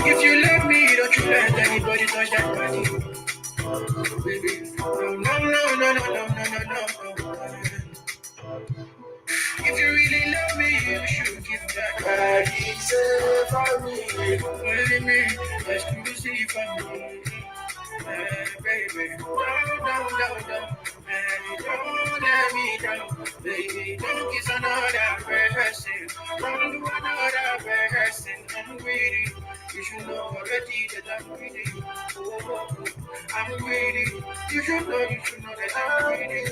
If you love me, don't you let anybody touch that body, baby. No, no, no, no, no, no, no, no, no. If you really love me, you should give that body for me, only me, exclusive for me, baby. Don't, don't let me down, baby. Don't kiss another person, don't do another person. I'm greedy, you should know already that I'm greedy. Oh, I'm greedy, you should know that I'm greedy.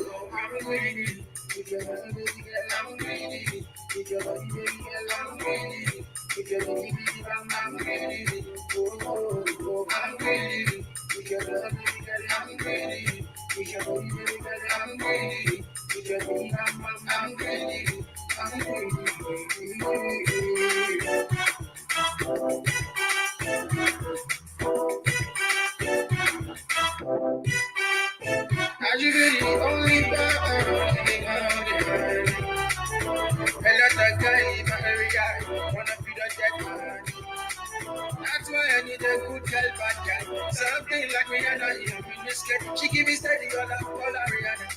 Oh, I'm greedy. If your body, baby girl, I'm greedy. If your body, baby girl, I'm greedy. If your body, baby, I'm greedy. Oh, I'm greedy. If your body, baby girl, I'm greedy. If your body, baby girl, I'm greedy. If your body, I'm greedy. I'm greedy. Are you really only one? A lot of guys in my area wanna be the dead man. That's why I need a good girl, bad girl. Something like me and I am in this kid. She give me steady all her Rihanna.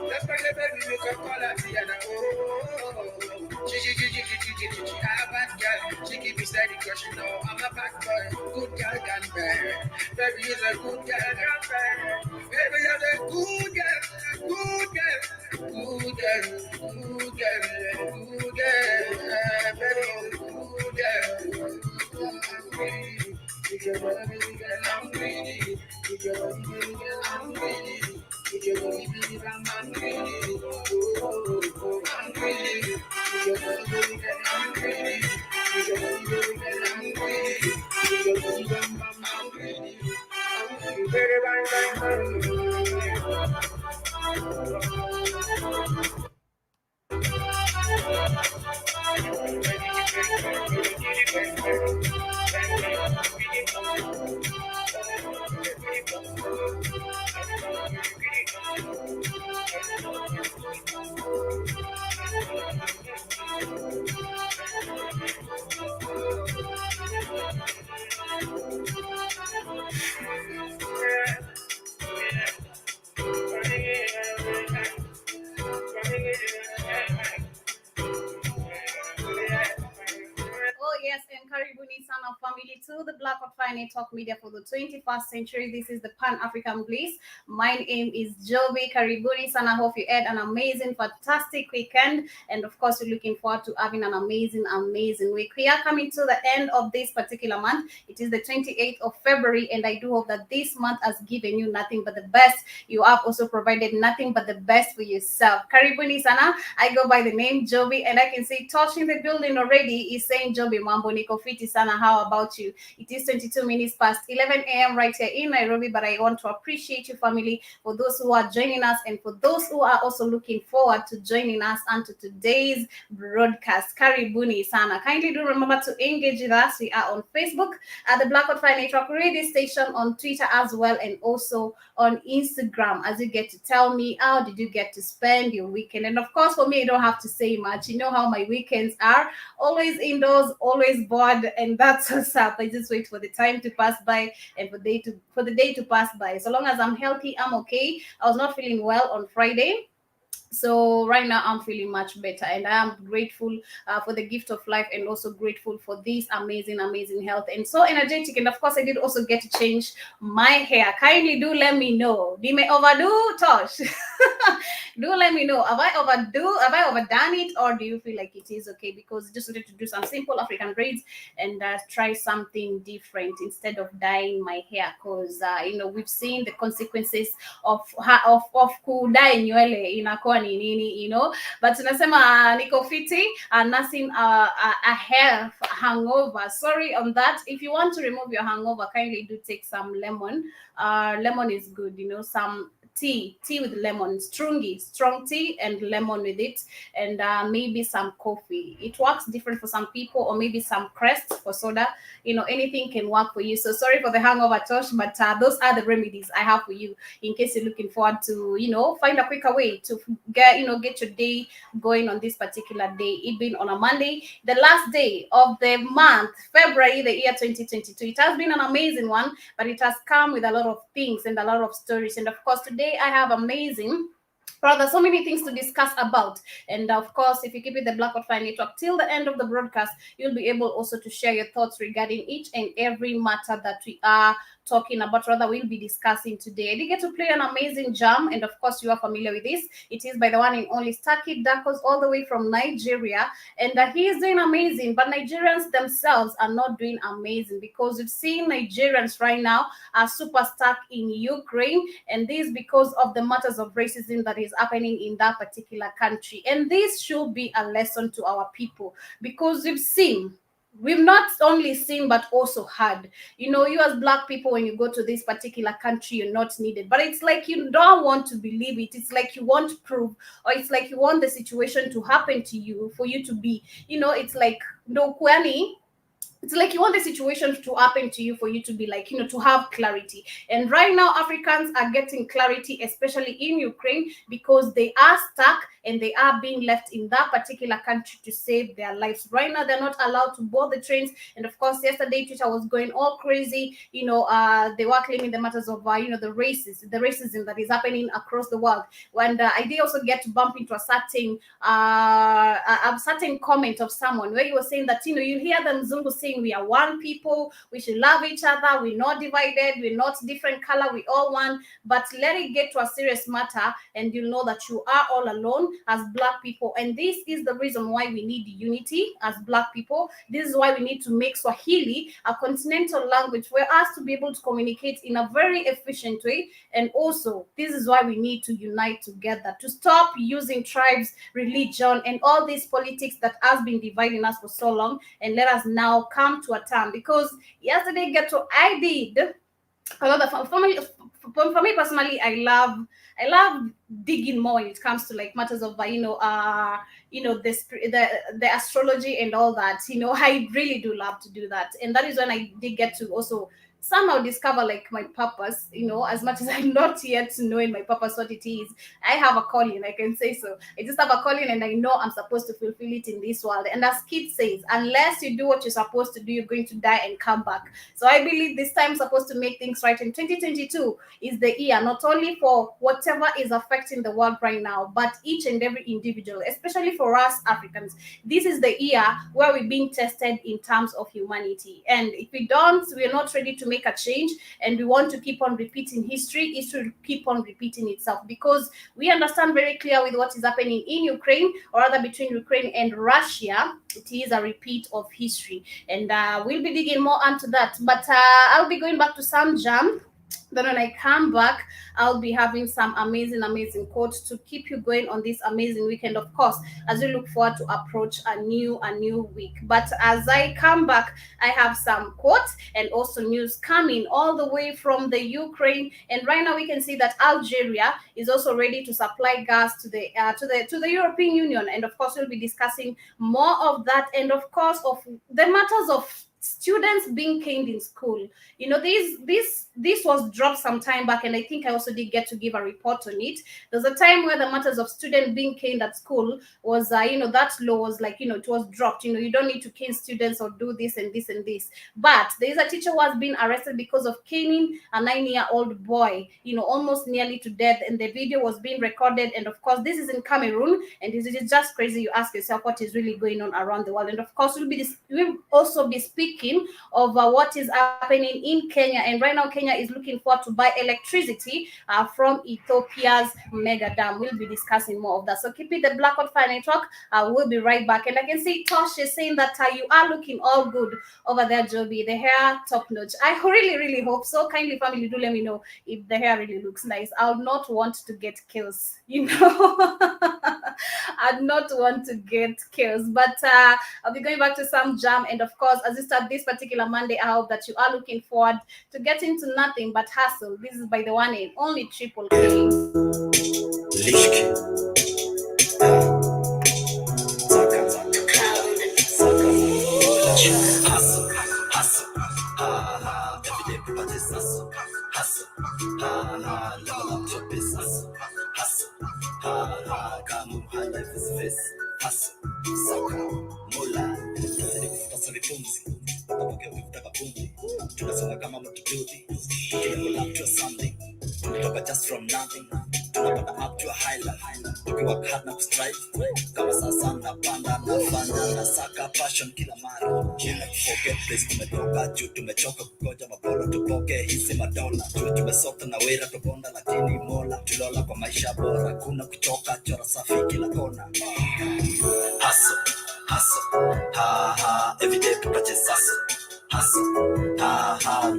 That's why the baby make her call her Tiana. Oh, she, a bad girl. She give me steady cause she know I'm a bad boy. Good girl can bear. Baby is a good girl can bear. Baby is a good girl, good girl, good girl, good girl, good girl. Baby is a good girl. I'm greedy. If your body, baby girl, I'm greedy. If your body, baby girl, I'm greedy. If your body, baby girl, I'm greedy. Oh, I'm greedy. If your body, baby girl, I'm greedy. If your body, baby girl, I'm greedy. If your body, I'm greedy. I'm greedy. Oh yes, and karibuni sana family to the Black of Fine Talk Media for the 21st century. This is the Pan-African Bliss. My name is Joby. Karibuni sana. Hope you had an amazing, fantastic weekend. And of course, we're looking forward to having an amazing, amazing week. We are coming to the end of this particular month. It is the 28th of February, and I do hope that this month has given you nothing but the best. You have also provided nothing but the best for yourself. Karibuni sana. I go by the name Joby, and I can see touching the building already is saying Joby Mambo Niko Fiti Sana. How about you? It is 22 minutes past 11 a.m. right here in Nairobi, but I want to appreciate you, family, for those who are joining us and for those who are also looking forward to joining us and to today's broadcast. Karibuni Sana. Kindly do remember to engage with us. We are on Facebook at the Black Fire Network Radio Station, on Twitter as well, and also on Instagram, as you get to tell me how did you get to spend your weekend. And of course, for me, I don't have to say much. You know how my weekends are, always indoors, always bored, and that's what's up. I just wait for the time to pass by and for the day to pass by. So long as I'm healthy, I'm okay. I was not feeling well on Friday, so right now I'm feeling much better, and I am grateful for the gift of life, and also grateful for this amazing health, and so energetic. And of course, I did also get to change my hair. Kindly do let me know, did I overdo, Tosh? Do let me know, have I overdone it, or do you feel like it is okay? Because I just wanted to do some simple African braids and try something different instead of dyeing my hair, because we've seen the consequences of kudai nywele inakuwa ni nini, but tunasema niko fiti, nursing a hair hangover. Sorry on that. If you want to remove your hangover, kindly do take some lemon. Lemon is good, some tea with lemon, strong tea and lemon with it, and maybe some coffee. It works different for some people, or maybe some crest for soda. Anything can work for you. So sorry for the hangover, Tosh, but those are the remedies I have for you in case you're looking forward to, find a quicker way to get your day going on this particular day. It being on a Monday, the last day of the month, February, the year 2022. It has been an amazing one, but it has come with a lot of things and a lot of stories. And of course, today I have amazing. Well, there's so many things to discuss about. And of course, if you keep it the Blackout Fire Network till the end of the broadcast, you'll be able also to share your thoughts regarding each and every matter that we are talking about, rather we'll be discussing today. I did get to play an amazing jam, and of course you are familiar with this. It is by the one and only Starkey Dakos, all the way from Nigeria, and he is doing amazing. But Nigerians themselves are not doing amazing, because we've seen Nigerians right now are super stuck in Ukraine, and this because of the matters of racism that is happening in that particular country. And this should be a lesson to our people, because we've not only seen but also heard. You as black people, when you go to this particular country, you're not needed, but it's like you don't want to believe it. It's like you want proof, or it's like you want the situation to happen to you for you to be, it's like no kwani. It's like you want the situation to happen to you for you to be like, to have clarity. And right now, Africans are getting clarity, especially in Ukraine, because they are stuck and they are being left in that particular country to save their lives. Right now, they're not allowed to board the trains. And of course, yesterday, Twitter was going all crazy. They were claiming the matters of, the racism that is happening across the world. And I did also get to bump into a certain comment of someone where he was saying that, you hear them Zungu saying, we are one people, we should love each other, we're not divided, we're not different color, we all one. But let it get to a serious matter, and you'll know that you are all alone as black people. And this is the reason why we need unity as black people. This is why we need to make Swahili a continental language for us to be able to communicate in a very efficient way. And also, this is why we need to unite together, to stop using tribes, religion, and all these politics that has been dividing us for so long, and let us now come to a term. Because yesterday, I did a lot of family. For me personally, I love digging more when it comes to like matters of the astrology and all that. I really do love to do that, and that is when I did get to also somehow discover like my purpose. As much as I'm not yet knowing my purpose, what it is, I have a calling, I can say so. I just have a calling, and I know I'm supposed to fulfill it in this world. And as Kid says, unless you do what you're supposed to do, you're going to die and come back. So I believe this time supposed to make things right. In 2022 is the year, not only for whatever is affecting the world right now, but each and every individual, especially for us Africans. This is the year where we're being tested in terms of humanity. And if we're not ready to make a change, and we want to keep on repeating history, is to keep on repeating itself, because we understand very clear with what is happening in Ukraine, or rather between Ukraine and Russia. It is a repeat of history, and we'll be digging more into that. But I'll be going back to some jam. Then when I come back, I'll be having some amazing quotes to keep you going on this amazing weekend, of course, as we look forward to approach a new week. But as I come back, I have some quotes and also news coming all the way from the Ukraine. And right now we can see that Algeria is also ready to supply gas to the European Union. And of course, we'll be discussing more of that, and of course of the matters of students being caned in school. This was dropped some time back, and I think I also did get to give a report on it. There's a time where the matters of students being caned at school was that law was like, it was dropped. You don't need to cane students or do this and this and this. But there is a teacher who has been arrested because of caning a 9-year-old boy, almost nearly to death, and the video was being recorded. And of course, this is in Cameroon, and this is just crazy. You ask yourself what is really going on around the world. And of course, we'll also be speaking of what is happening in Kenya. And right now, Kenya is looking forward to buy electricity from Ethiopia's mega dam. We'll be discussing more of that. So keep it the Blackout Fire Network. We'll be right back. And I can see Tosh is saying that you are looking all good over there, Joby. The hair top notch. I really hope so. Kindly, family, do let me know if the hair really looks nice. I'll not want to get kills. I'd not want to get chaos. But I'll be going back to some jam. And of course, as you start this particular Monday, I hope that you are looking forward to getting to nothing but hustle. This is by the one and only Triple K. Lishki. Hustle, hustle, every day people just hustle, hustle, level up your business, hustle, come high life is this, hustle, saka, mula, pasa vipumzi, papapoke ukitaka pumzi, tunasonga kama mtududi, tukina up to something, tunatoka just from nothing, tunapata up to a high life, tukiwork hard na kustrive, kama sasa napanda, nafanya, nasaka passion kila mara, forget place tumetoka, juu tumechoka kukoja mabolo, tupoke hizi madola, juu tumesota na wera tubonda, lakini mola, tulola kwa maisha bora, kuna kuchoka, chora safi kila kona. Hustle, hustle, everyday people just hustle,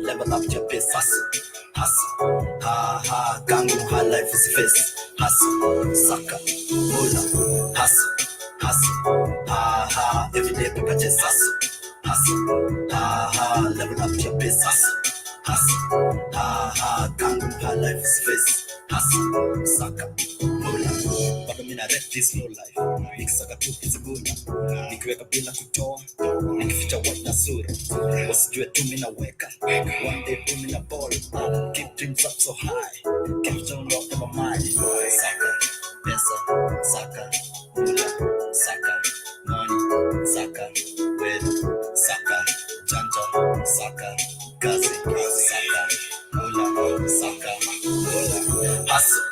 level up your business, hustle, gangu high life is face, hustle, saka, mula, hustle, everyday people just hustle, level up your business, hustle, gangu high life is face, hustle, saka, mula. Bado mina rap this low life, nikisaka tu hizi buna, nikiweka bila kutoa, nikificha white na sura, wasijue tu mina weka, one day boom in a ball, keep dreams up so high, keep down low in my mind, saka, pesa, saka, mula, saka, money, saka, wealth, saka, janja, saka, kazi, saka, mula, saka, mula, hustle,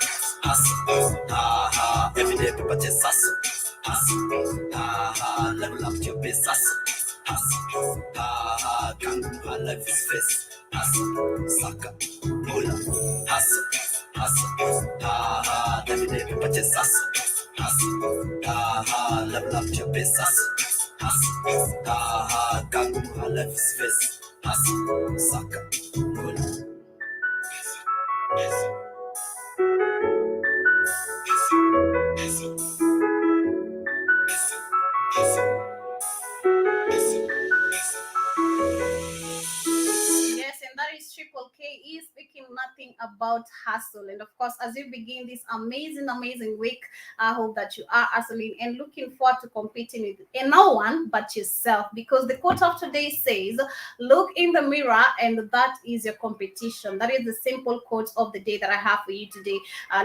every day people just hustle, level up your business, hustle, gangu high life is face, hustle, saka, mula, hustle, every day people just hustle, level up your business, hustle, gangu high life is face, hustle, saka, mula. Yes, and that is Triple K is speaking nothing about hustle. And of course, as you begin this amazing week, I hope that you are hustling and looking forward to competing with no one but yourself. Because the quote of today says, "Look in the mirror, and that is your competition." That is the simple quote of the day that I have for you today.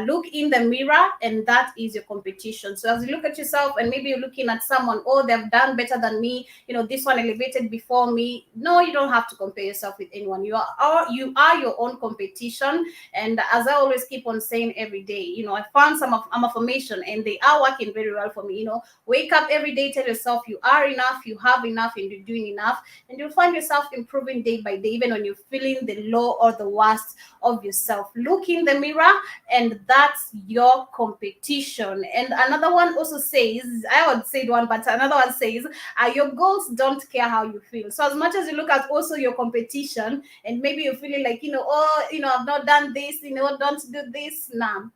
Look in the mirror, and that is your competition. So as you look at yourself, and maybe you're looking at someone, oh, they've done better than me. You know, this one elevated before me. No, you don't have to compare yourself with anyone. You are your own competition. And as I always keep on saying every day, you know, I found some of affirmation, and they are working very well for me. You know, wake up every day, tell yourself you are enough, you have enough, and you're doing enough, and you'll find yourself improving day by day, even when you're feeling the low or the worst of yourself. Look in the mirror, and that's your competition. And another one also says, I would say one, but another one says, your goals don't care how you feel. So as much as you look at also your competition, and maybe you're feeling like, you know, oh, you know, I've not done this, you know, don't do this now.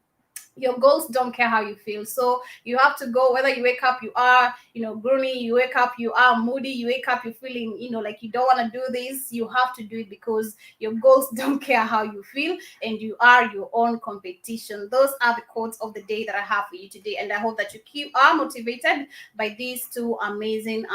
Your goals don't care how you feel. So you have to go, whether you wake up, you are, you know, gloomy, you wake up, you are moody, you wake up, you're feeling, you know, like you don't want to do this. You have to do it because your goals don't care how you feel, and you are your own competition. Those are the quotes of the day that I have for you today. And I hope that you are motivated by these two amazing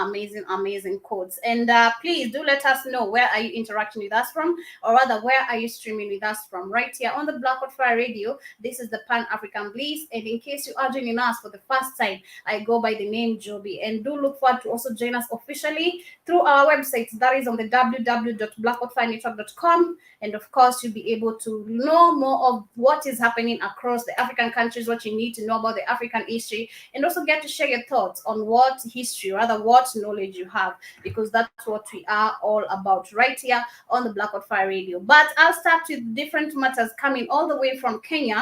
quotes. And please do let us know, where are you interacting with us from, or rather, where are you streaming with us from? Right here on the Black Fire Radio. This is the Pan African Bliss, and in case you are joining us for the first time, I go by the name Joby, and do look forward to also join us officially through our website, that is on the www.blackfirenetwork.com. And of course, you'll be able to know more of what is happening across the African countries, what you need to know about the African history, and also get to share your thoughts on what history, rather what knowledge you have, because that's what we are all about right here on the Black Fire Radio. But I'll start with different matters coming all the way from Kenya.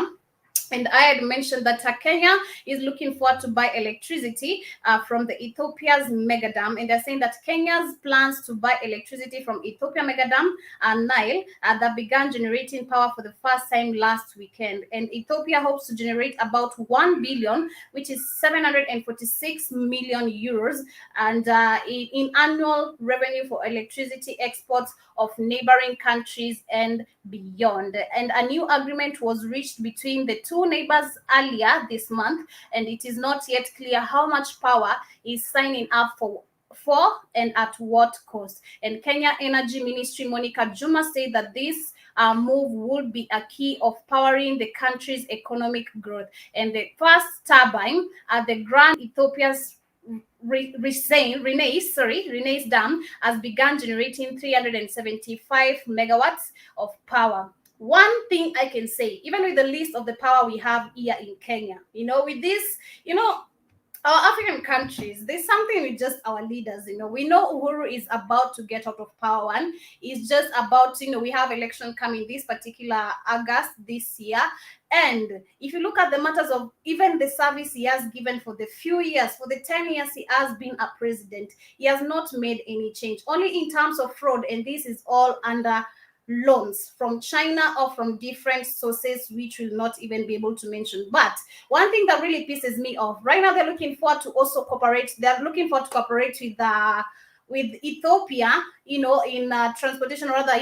And I had mentioned that Kenya is looking forward to buy electricity from the Ethiopia's mega dam, and they're saying that Kenya's plans to buy electricity from Ethiopia mega dam and Nile that began generating power for the first time last weekend. And Ethiopia hopes to generate about 1 billion, which is 746 million euros, and in annual revenue for electricity exports of neighboring countries and beyond. And a new agreement was reached between the two neighbors earlier this month, and it is not yet clear how much power is signing up for and at what cost. And Kenya Energy Ministry Monica Juma said that this move would be a key of powering the country's economic growth. And the first turbine at the Grand Ethiopia's Renaissance Dam has begun generating 375 megawatts of power. One thing I can say, even with the list of the power we have here in Kenya, with this, our African countries, there's something with just our leaders. We know Uhuru is about to get out of power, and it's just about, we have election coming this particular August this year. And if you look at the matters of even the service he has given for the few years, for the 10 years he has been a president, he has not made any change, only in terms of fraud. And this is all under loans from China or from different sources, which will not even be able to mention. But one thing that really pisses me off right now, they're looking forward to also cooperate. They're looking forward to cooperate with Ethiopia, in transportation, or rather,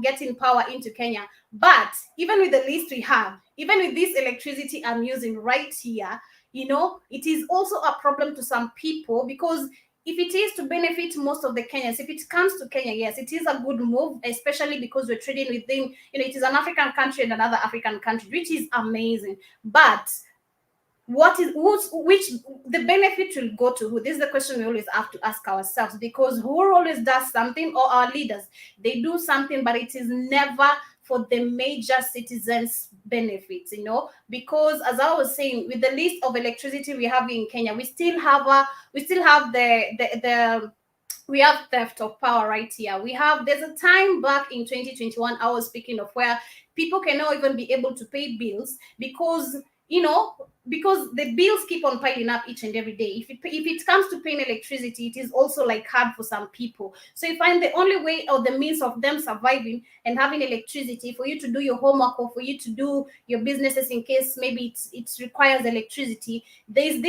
getting power into Kenya. But even with the list we have, even with this electricity I'm using right here, it is also a problem to some people, because if it is to benefit most of the Kenyans, if it comes to Kenya, yes, it is a good move, especially because we're trading within, it is an African country and another African country, which is amazing. But which the benefit will go to who? This is the question we always have to ask ourselves, because who always does something, or our leaders, they do something, but it is never for the major citizens' benefits, because as I was saying, with the list of electricity we have in Kenya, we still have we have theft of power right here. There's a time back in 2021, I was speaking of, where people cannot even be able to pay bills because the bills keep on piling up each and every day. If it comes to paying electricity, it is also like hard for some people. So you find the only way or the means of them surviving and having electricity for you to do your homework, or for you to do your businesses, in case maybe it requires electricity. There's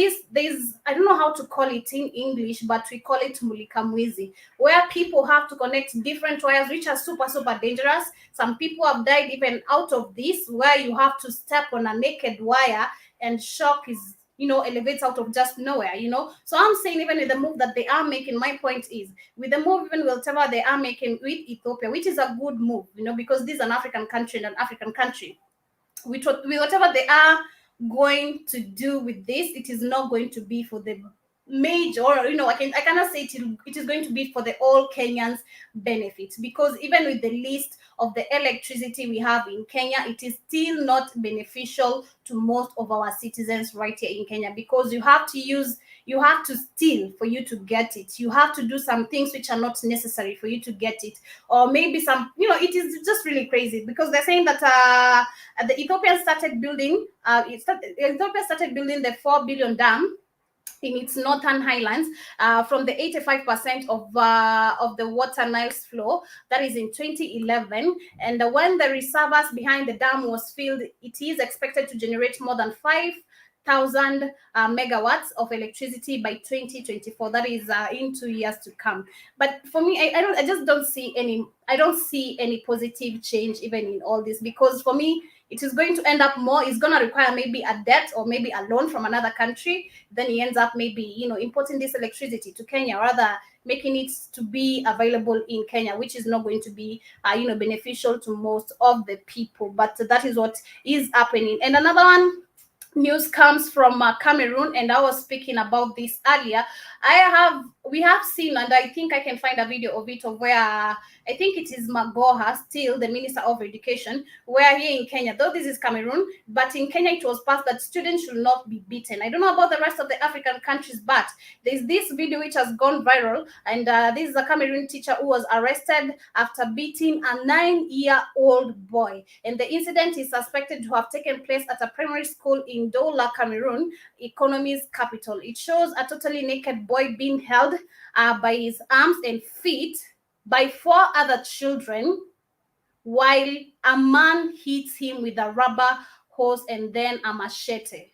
I don't know how to call it in English, but we call it mulikamwizi, where people have to connect different wires, which are super, super dangerous. Some people have died even out of this, where you have to step on a naked wire and shock is elevates out of just nowhere. So I'm saying, even with the move that they are making, my point is, with the move, even whatever they are making with Ethiopia, which is a good move, because this is an African country, and an African country, with whatever they are going to do with this, it is not going to be for the major, I cannot say it is going to be for the all Kenyans benefits, because even with the list of the electricity we have in Kenya, it is still not beneficial to most of our citizens right here in Kenya, because you have to steal for you to get it. You have to do some things which are not necessary for you to get it, or maybe some, it is just really crazy, because they're saying that the Ethiopia started building the 4 billion dam in its northern highlands, from the 85% of the water Nile's flow, that is in 2011. And when the reservoirs behind the dam was filled, it is expected to generate more than 5,000 megawatts of electricity by 2024. That is in 2 years to come. But for me, I just don't see any positive change even in all this, because for me, it is going to end up more, it's going to require maybe a debt or maybe a loan from another country. Then he ends up maybe, importing this electricity to Kenya, rather making it to be available in Kenya, which is not going to be, beneficial to most of the people. But that is what is happening. And another one, news comes from Cameroon, and I was speaking about this earlier. We have seen, and I think I can find a video of it, of where I think it is Magoha, still the Minister of Education, where here in Kenya, though this is Cameroon, but in Kenya it was passed that students should not be beaten. I don't know about the rest of the African countries, but there's this video which has gone viral, and this is a Cameroon teacher who was arrested after beating a 9-year-old boy. And the incident is suspected to have taken place at a primary school in Douala, Cameroon, economy's capital. It shows a totally naked boy being held by his arms and feet by 4 other children, while a man hits him with a rubber hose and then a machete.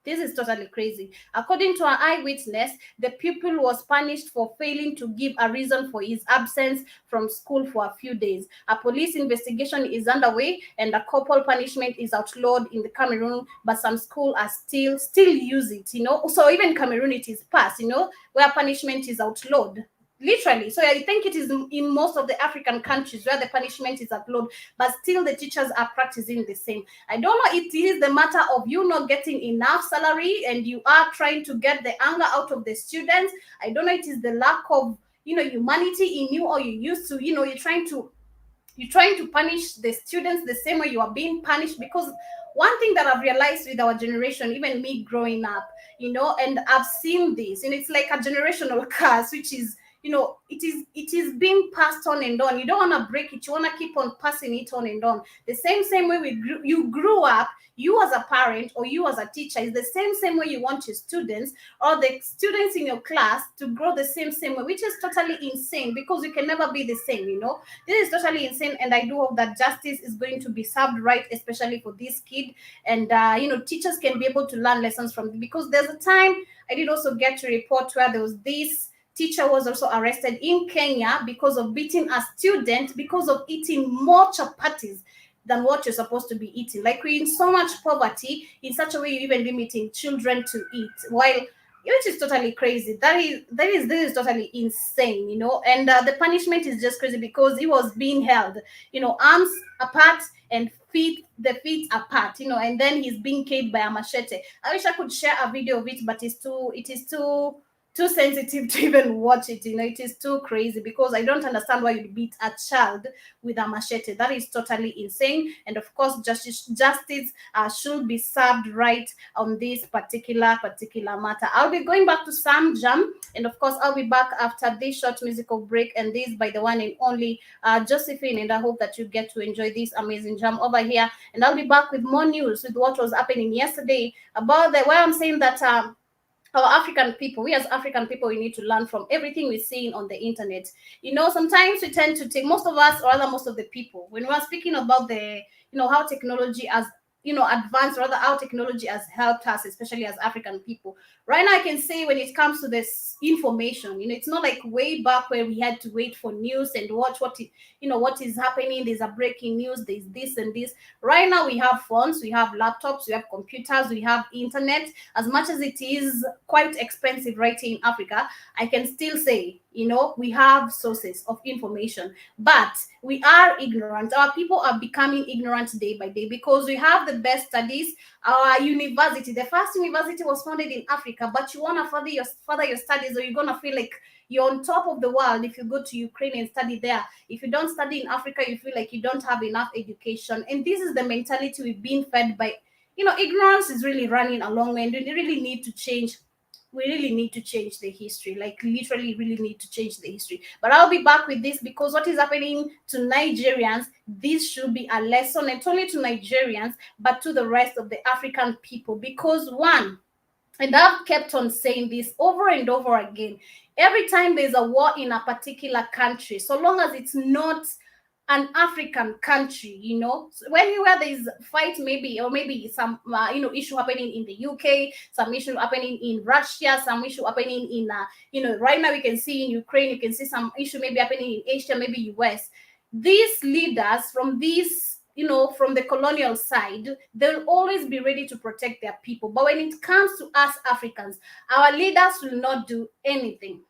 This is totally crazy. According to an eyewitness, the pupil was punished for failing to give a reason for his absence from school for a few days. A police investigation is underway, and a corporal punishment is outlawed in the Cameroon, but some schools are still use it, you know. So even Cameroon, it is passed, you know, where punishment is outlawed. Literally. So I think it is in most of the African countries where the punishment is outlawed, but still the teachers are practicing the same. I don't know if it is the matter of you not getting enough salary and you are trying to get the anger out of the students. I don't know if it is the lack of, you know, humanity in you, or you used to, you know, you're trying to punish the students the same way you are being punished. Because one thing that I've realized with our generation, even me growing up, you know, and I've seen this, and it's like a generational curse, which is, you know, it is being passed on and on. You don't want to break it, you want to keep on passing it on and on. The same way you grew up, you as a parent or you as a teacher, is the same way you want your students or the students in your class to grow the same way, which is totally insane, because you can never be the same, you know. This is totally insane, and I do hope that justice is going to be served right, especially for this kid. And you know, teachers can be able to learn lessons from it, because there's a time I did also get to report where there was this teacher was also arrested in Kenya because of beating a student because of eating more chapatis than what you're supposed to be eating. Like, we're in so much poverty, in such a way you're even limiting children to eat, while, which is totally crazy. This is totally insane, you know. And the punishment is just crazy, because he was being held, you know, arms apart and feet apart, you know, and then he's being killed by a machete. I wish I could share a video of it, but it is too sensitive to even watch it, you know. It is too crazy, because I don't understand why you beat a child with a machete. That is totally insane. And of course, justice should be served right on this particular matter. I'll be going back to Sam Jam, and of course I'll be back after this short musical break, and this by the one and only Josephine. And I hope that you get to enjoy this amazing jam over here, and I'll be back with more news with what was happening yesterday about the where I'm saying that our African people, we as African people, we need to learn from everything we're seeing on the internet. You know, sometimes we tend to take, most of us, or rather most of the people, when we're speaking about the, you know, how technology has, you know, advanced, rather how technology has helped us, especially as African people. Right now, I can say when it comes to this information, you know, it's not like way back where we had to wait for news and watch what is happening. There's a breaking news, there's this and this. Right now, we have phones, we have laptops, we have computers, we have internet. As much as it is quite expensive right here in Africa, I can still say, you know, we have sources of information, but we are ignorant. Our people are becoming ignorant day by day, because we have the best studies. Our university, the first university was founded in Africa, but you want to further your studies, or you're going to feel like you're on top of the world if you go to Ukraine and study there. If you don't study in Africa, you feel like you don't have enough education. And this is the mentality we've been fed by. You know, ignorance is really running a long way, and we really need to change. We really need to change the history, like literally really need to change the history. But I'll be back with this, because what is happening to Nigerians, this should be a lesson not only to Nigerians but to the rest of the African people. Because one, and I've kept on saying this over and over again, every time there's a war in a particular country, so long as it's not an African country, you know, so where there's fight, maybe, or maybe some issue happening in the UK, some issue happening in Russia, some issue happening in right now we can see in Ukraine, you can see some issue maybe happening in Asia, maybe US. These leaders from these, from the colonial side, they'll always be ready to protect their people. But when it comes to us Africans, our leaders will not do anything.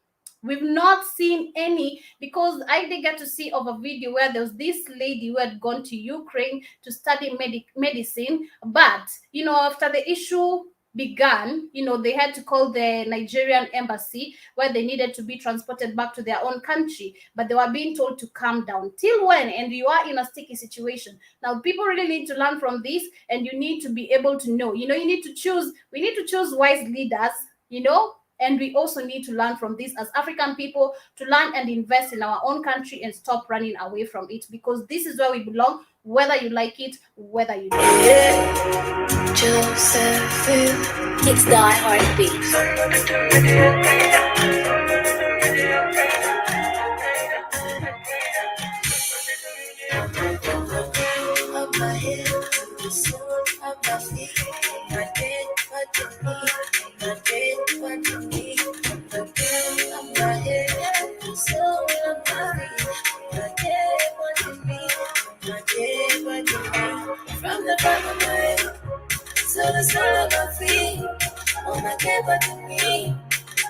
We've not seen any, because I did get to see of a video where there was this lady who had gone to Ukraine to study medicine, but after the issue began, they had to call the Nigerian embassy, where they needed to be transported back to their own country, but they were being told to calm down. Till when? And you are in a sticky situation. Now people really need to learn from this, and you need to be able to know, you need to choose, we need to choose wise leaders, and we also need to learn from this as African people, to learn and invest in our own country and stop running away from it, because this is where we belong, whether you like it, whether you don't. Josephine, it's die heartbeat. Of my head to the sole of my feet, my dead what you need, my dead what you need, the girl of my head to the sole of my feet, my dead what you need, my dead what you need, from the back of my head to the sole of my feet, oh my dead what you need,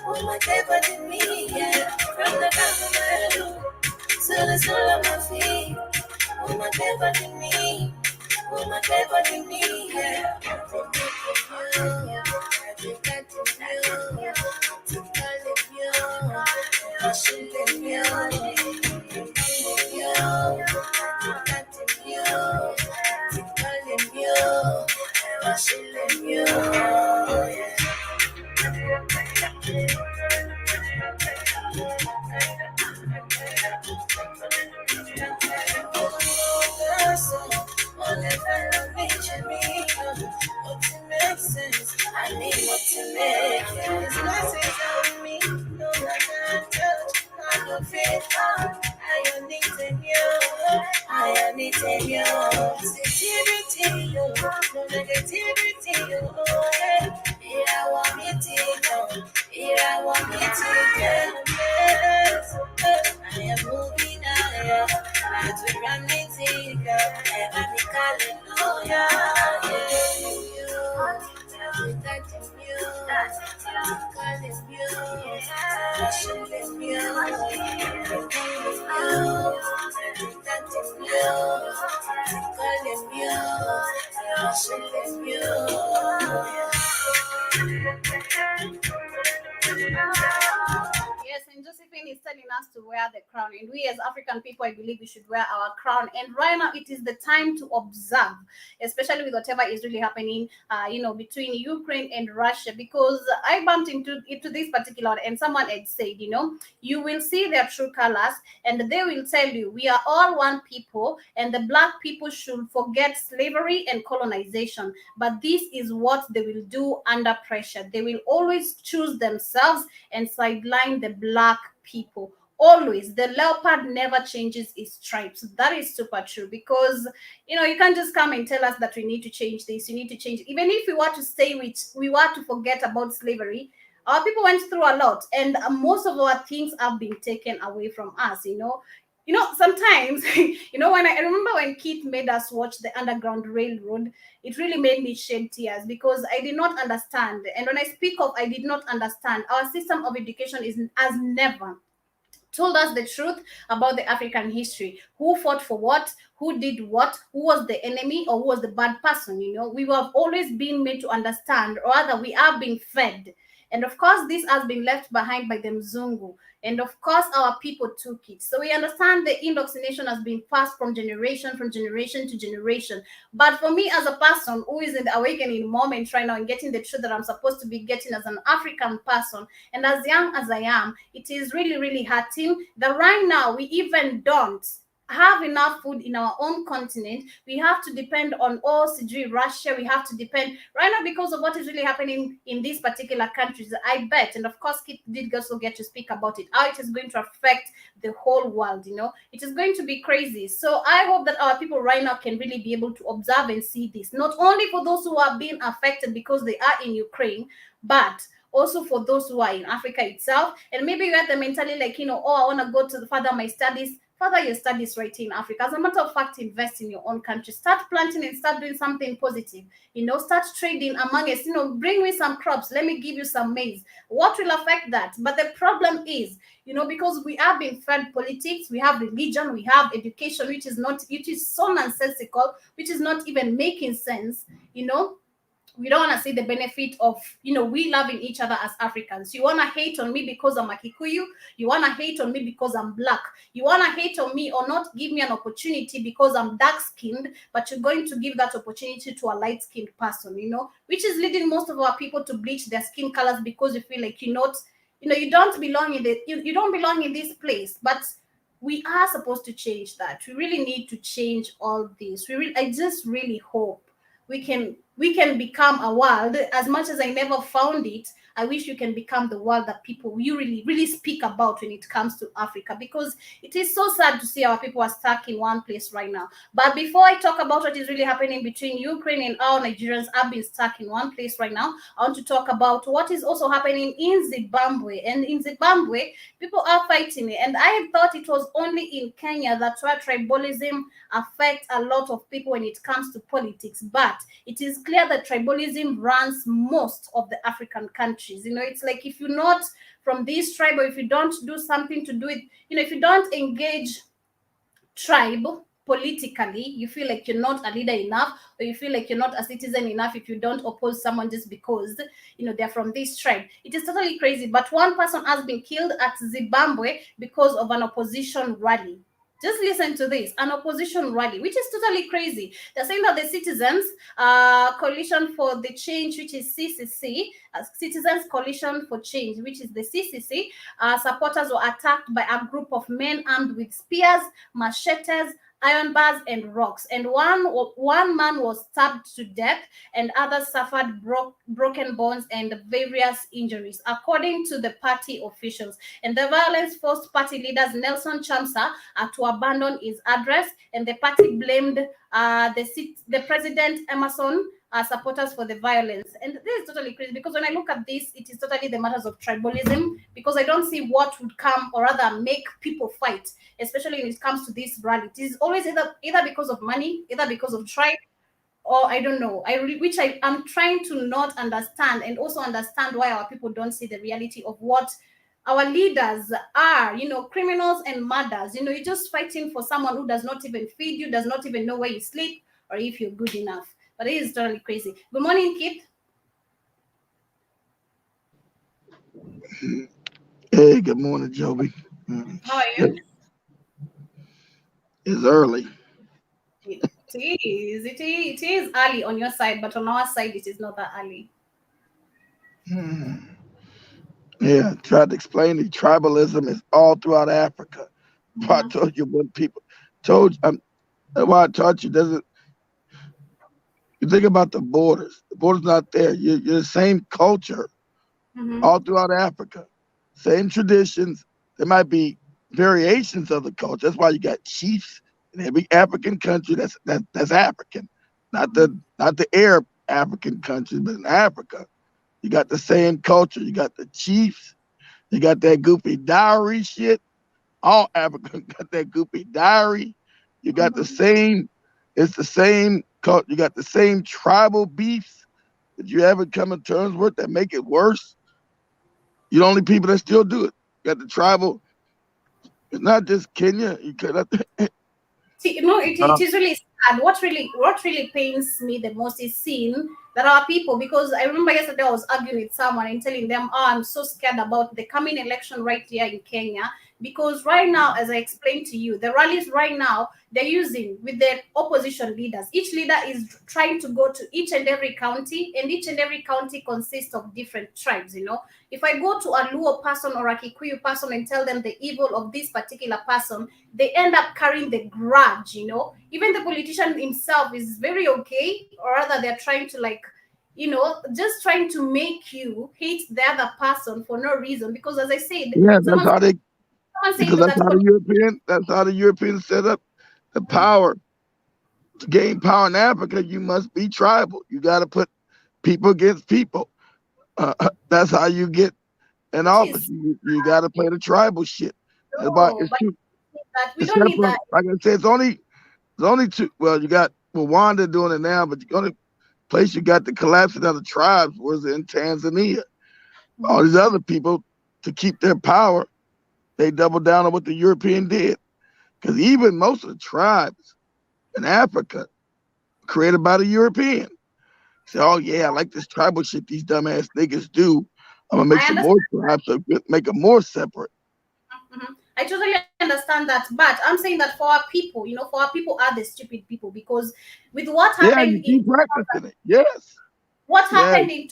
oh my dead what you need, yeah, from the back of my head to the sole of my feet. Oh my God, what you need? Oh my God, what you need? Yeah. I need what to make His blessings on me. No matter touch, I don't feel I am needing you. I am needing you. Positivity, no negativity. Here I want me to go. Here I want me to get. I am moving higher. As we run into go. Everybody calling, oh yeah. Touching you, calling you, touching you, touching you, calling you, touching you. Yes, and Josephine is telling us to wear the crown. And we as African people, I believe we should wear our crown. And right now, it is the time to observe, especially with whatever is really happening, between Ukraine and Russia. Because I bumped into this particular one, and someone had said, you will see their true colors, and they will tell you, we are all one people, and the black people should forget slavery and colonization. But this is what they will do under pressure. They will always choose themselves and sideline the black people. Always, the leopard never changes its stripes. That is super true, because you can't just come and tell us that we need to change this, you need to change it. Even if we were to stay with, we were to forget about slavery, our people went through a lot, and most of our things have been taken away from us. Sometimes when I remember when Keith made us watch the Underground Railroad, it really made me shed tears, because I did not understand. And when I speak of I did not understand, our system of education has never told us the truth about the African history. Who fought for what? Who did what? Who was the enemy, or who was the bad person? We have always been made to understand, or rather, we are being fed. And of course, this has been left behind by the Mzungu. And of course, our people took it. So we understand the indoctrination has been passed from generation to generation. But for me, as a person who is in the awakening moment right now and getting the truth that I'm supposed to be getting as an African person, and as young as I am, it is really, really hurting that right now we even don't have enough food in our own continent. We have to depend on OCG, Russia. We have to depend right now because of what is really happening in these particular countries. I bet, and of course, Kit did also get to speak about it, how it is going to affect the whole world. It is going to be crazy. So I hope that our people right now can really be able to observe and see this, not only for those who are being affected because they are in Ukraine, but also for those who are in Africa itself. And maybe you have the mentality like, I want to go to further my studies. further your studies right here in Africa. As a matter of fact, invest in your own country. Start planting and start doing something positive. Start trading among us. Bring me some crops. Let me give you some maize. What will affect that? But the problem is, because we have been fed politics, we have religion, we have education, which is so nonsensical, which is not even making sense. We don't want to see the benefit of we loving each other as Africans. You want to hate on me because I'm a Kikuyu. You want to hate on me because I'm black. You want to hate on me or not give me an opportunity because I'm dark skinned, but you're going to give that opportunity to a light skinned person, which is leading most of our people to bleach their skin colors because you feel like you don't belong in you don't belong in this place. But we are supposed to change that. We really need to change all this. I just really hope we can become a world. As much as I never found it, I wish you can become the world that people you really really speak about when it comes to Africa, because it is so sad to see our people are stuck in one place right now. But before I talk about what is really happening between Ukraine and our Nigerians have been stuck in one place right now, I want to talk about what is also happening in Zimbabwe. And in Zimbabwe, people are fighting it, and I thought it was only in Kenya that where tribalism affects a lot of people when it comes to politics. But it is clear that tribalism runs most of the African countries. It's like if you're not from this tribe, or if you don't do something to do it, if you don't engage tribe politically, you feel like you're not a leader enough, or you feel like you're not a citizen enough if you don't oppose someone just because they're from this tribe. It is totally crazy. But one person has been killed at Zimbabwe because of an opposition rally. Just listen to this, an opposition rally, which is totally crazy. They're saying that the Citizens Coalition for the Change, which is CCC, Citizens Coalition for Change, which is the CCC, supporters were attacked by a group of men armed with spears, machetes, iron bars, and rocks. And one man was stabbed to death, and others suffered broken bones and various injuries, according to the party officials. And the violence forced party leaders Nelson Chamsa to abandon his address, and the party blamed the president Emerson supporters for the violence. And this is totally crazy, because when I look at this, it is totally the matters of tribalism, because I don't see what would come or rather make people fight, especially when it comes to this rally. It is always either because of money, either because of tribe, or I don't know. Which I am trying to not understand, and also understand why our people don't see the reality of what our leaders are, criminals and murderers. You're just fighting for someone who does not even feed you, does not even know where you sleep, or if you're good enough. But it is totally crazy. Good morning, Keith. Hey, good morning, Joby. How are you? It's early. It is early on your side, but on our side, it is not that early. Yeah, tried to explain the tribalism is all throughout Africa. I told you what people told you. Why I taught you doesn't. You think about the borders. The border's not there. You're the same culture all throughout Africa, same traditions. There might be variations of the culture. That's why you got chiefs in every African country. That's African, not the Arab African countries, but in Africa, you got the same culture. You got the chiefs. You got that goofy dowry shit. All Africa got that goofy dowry. You got the same. It's the same culture. You got the same tribal beefs that you haven't come to terms with that make it worse. You're the only people that still do it. You got the tribal. It's not just Kenya. You could. See, it is really sad. What really pains me the most is seeing that our people, because I remember yesterday I was arguing with someone and telling them, oh, I'm so scared about the coming election right here in Kenya. Because right now, as I explained to you, the rallies right now, they're using with the opposition leaders. Each leader is trying to go to each and every county, and each and every county consists of different tribes. If I go to a Luo person or a Kikuyu person and tell them the evil of this particular person, they end up carrying the grudge. Even the politician himself is very okay, or rather they're trying to just trying to make you hate the other person for no reason. Because as I said, Yeah, that's how they. Because that's that's how the Europeans set up the power. To gain power in Africa, you must be tribal. You got to put people against people. That's how you get in office. You got to play the tribal shit. No, that. We It's don't need separate. that. Like I said, it's only two. Well, you got Rwanda doing it now, but the only place you got the collapsing of the tribes was in Tanzania. All these other people, to keep their power, they doubled down on what the European did. Because even most of the tribes in Africa created by the European. Say, oh yeah, I like this tribal shit these dumbass niggas do. I'm gonna make I some understand. more tribes so make them more separate. I totally understand that, but I'm saying that for our people, for our people are the stupid people, because with Yeah, you keep practicing it. Yes. what Yes. happened in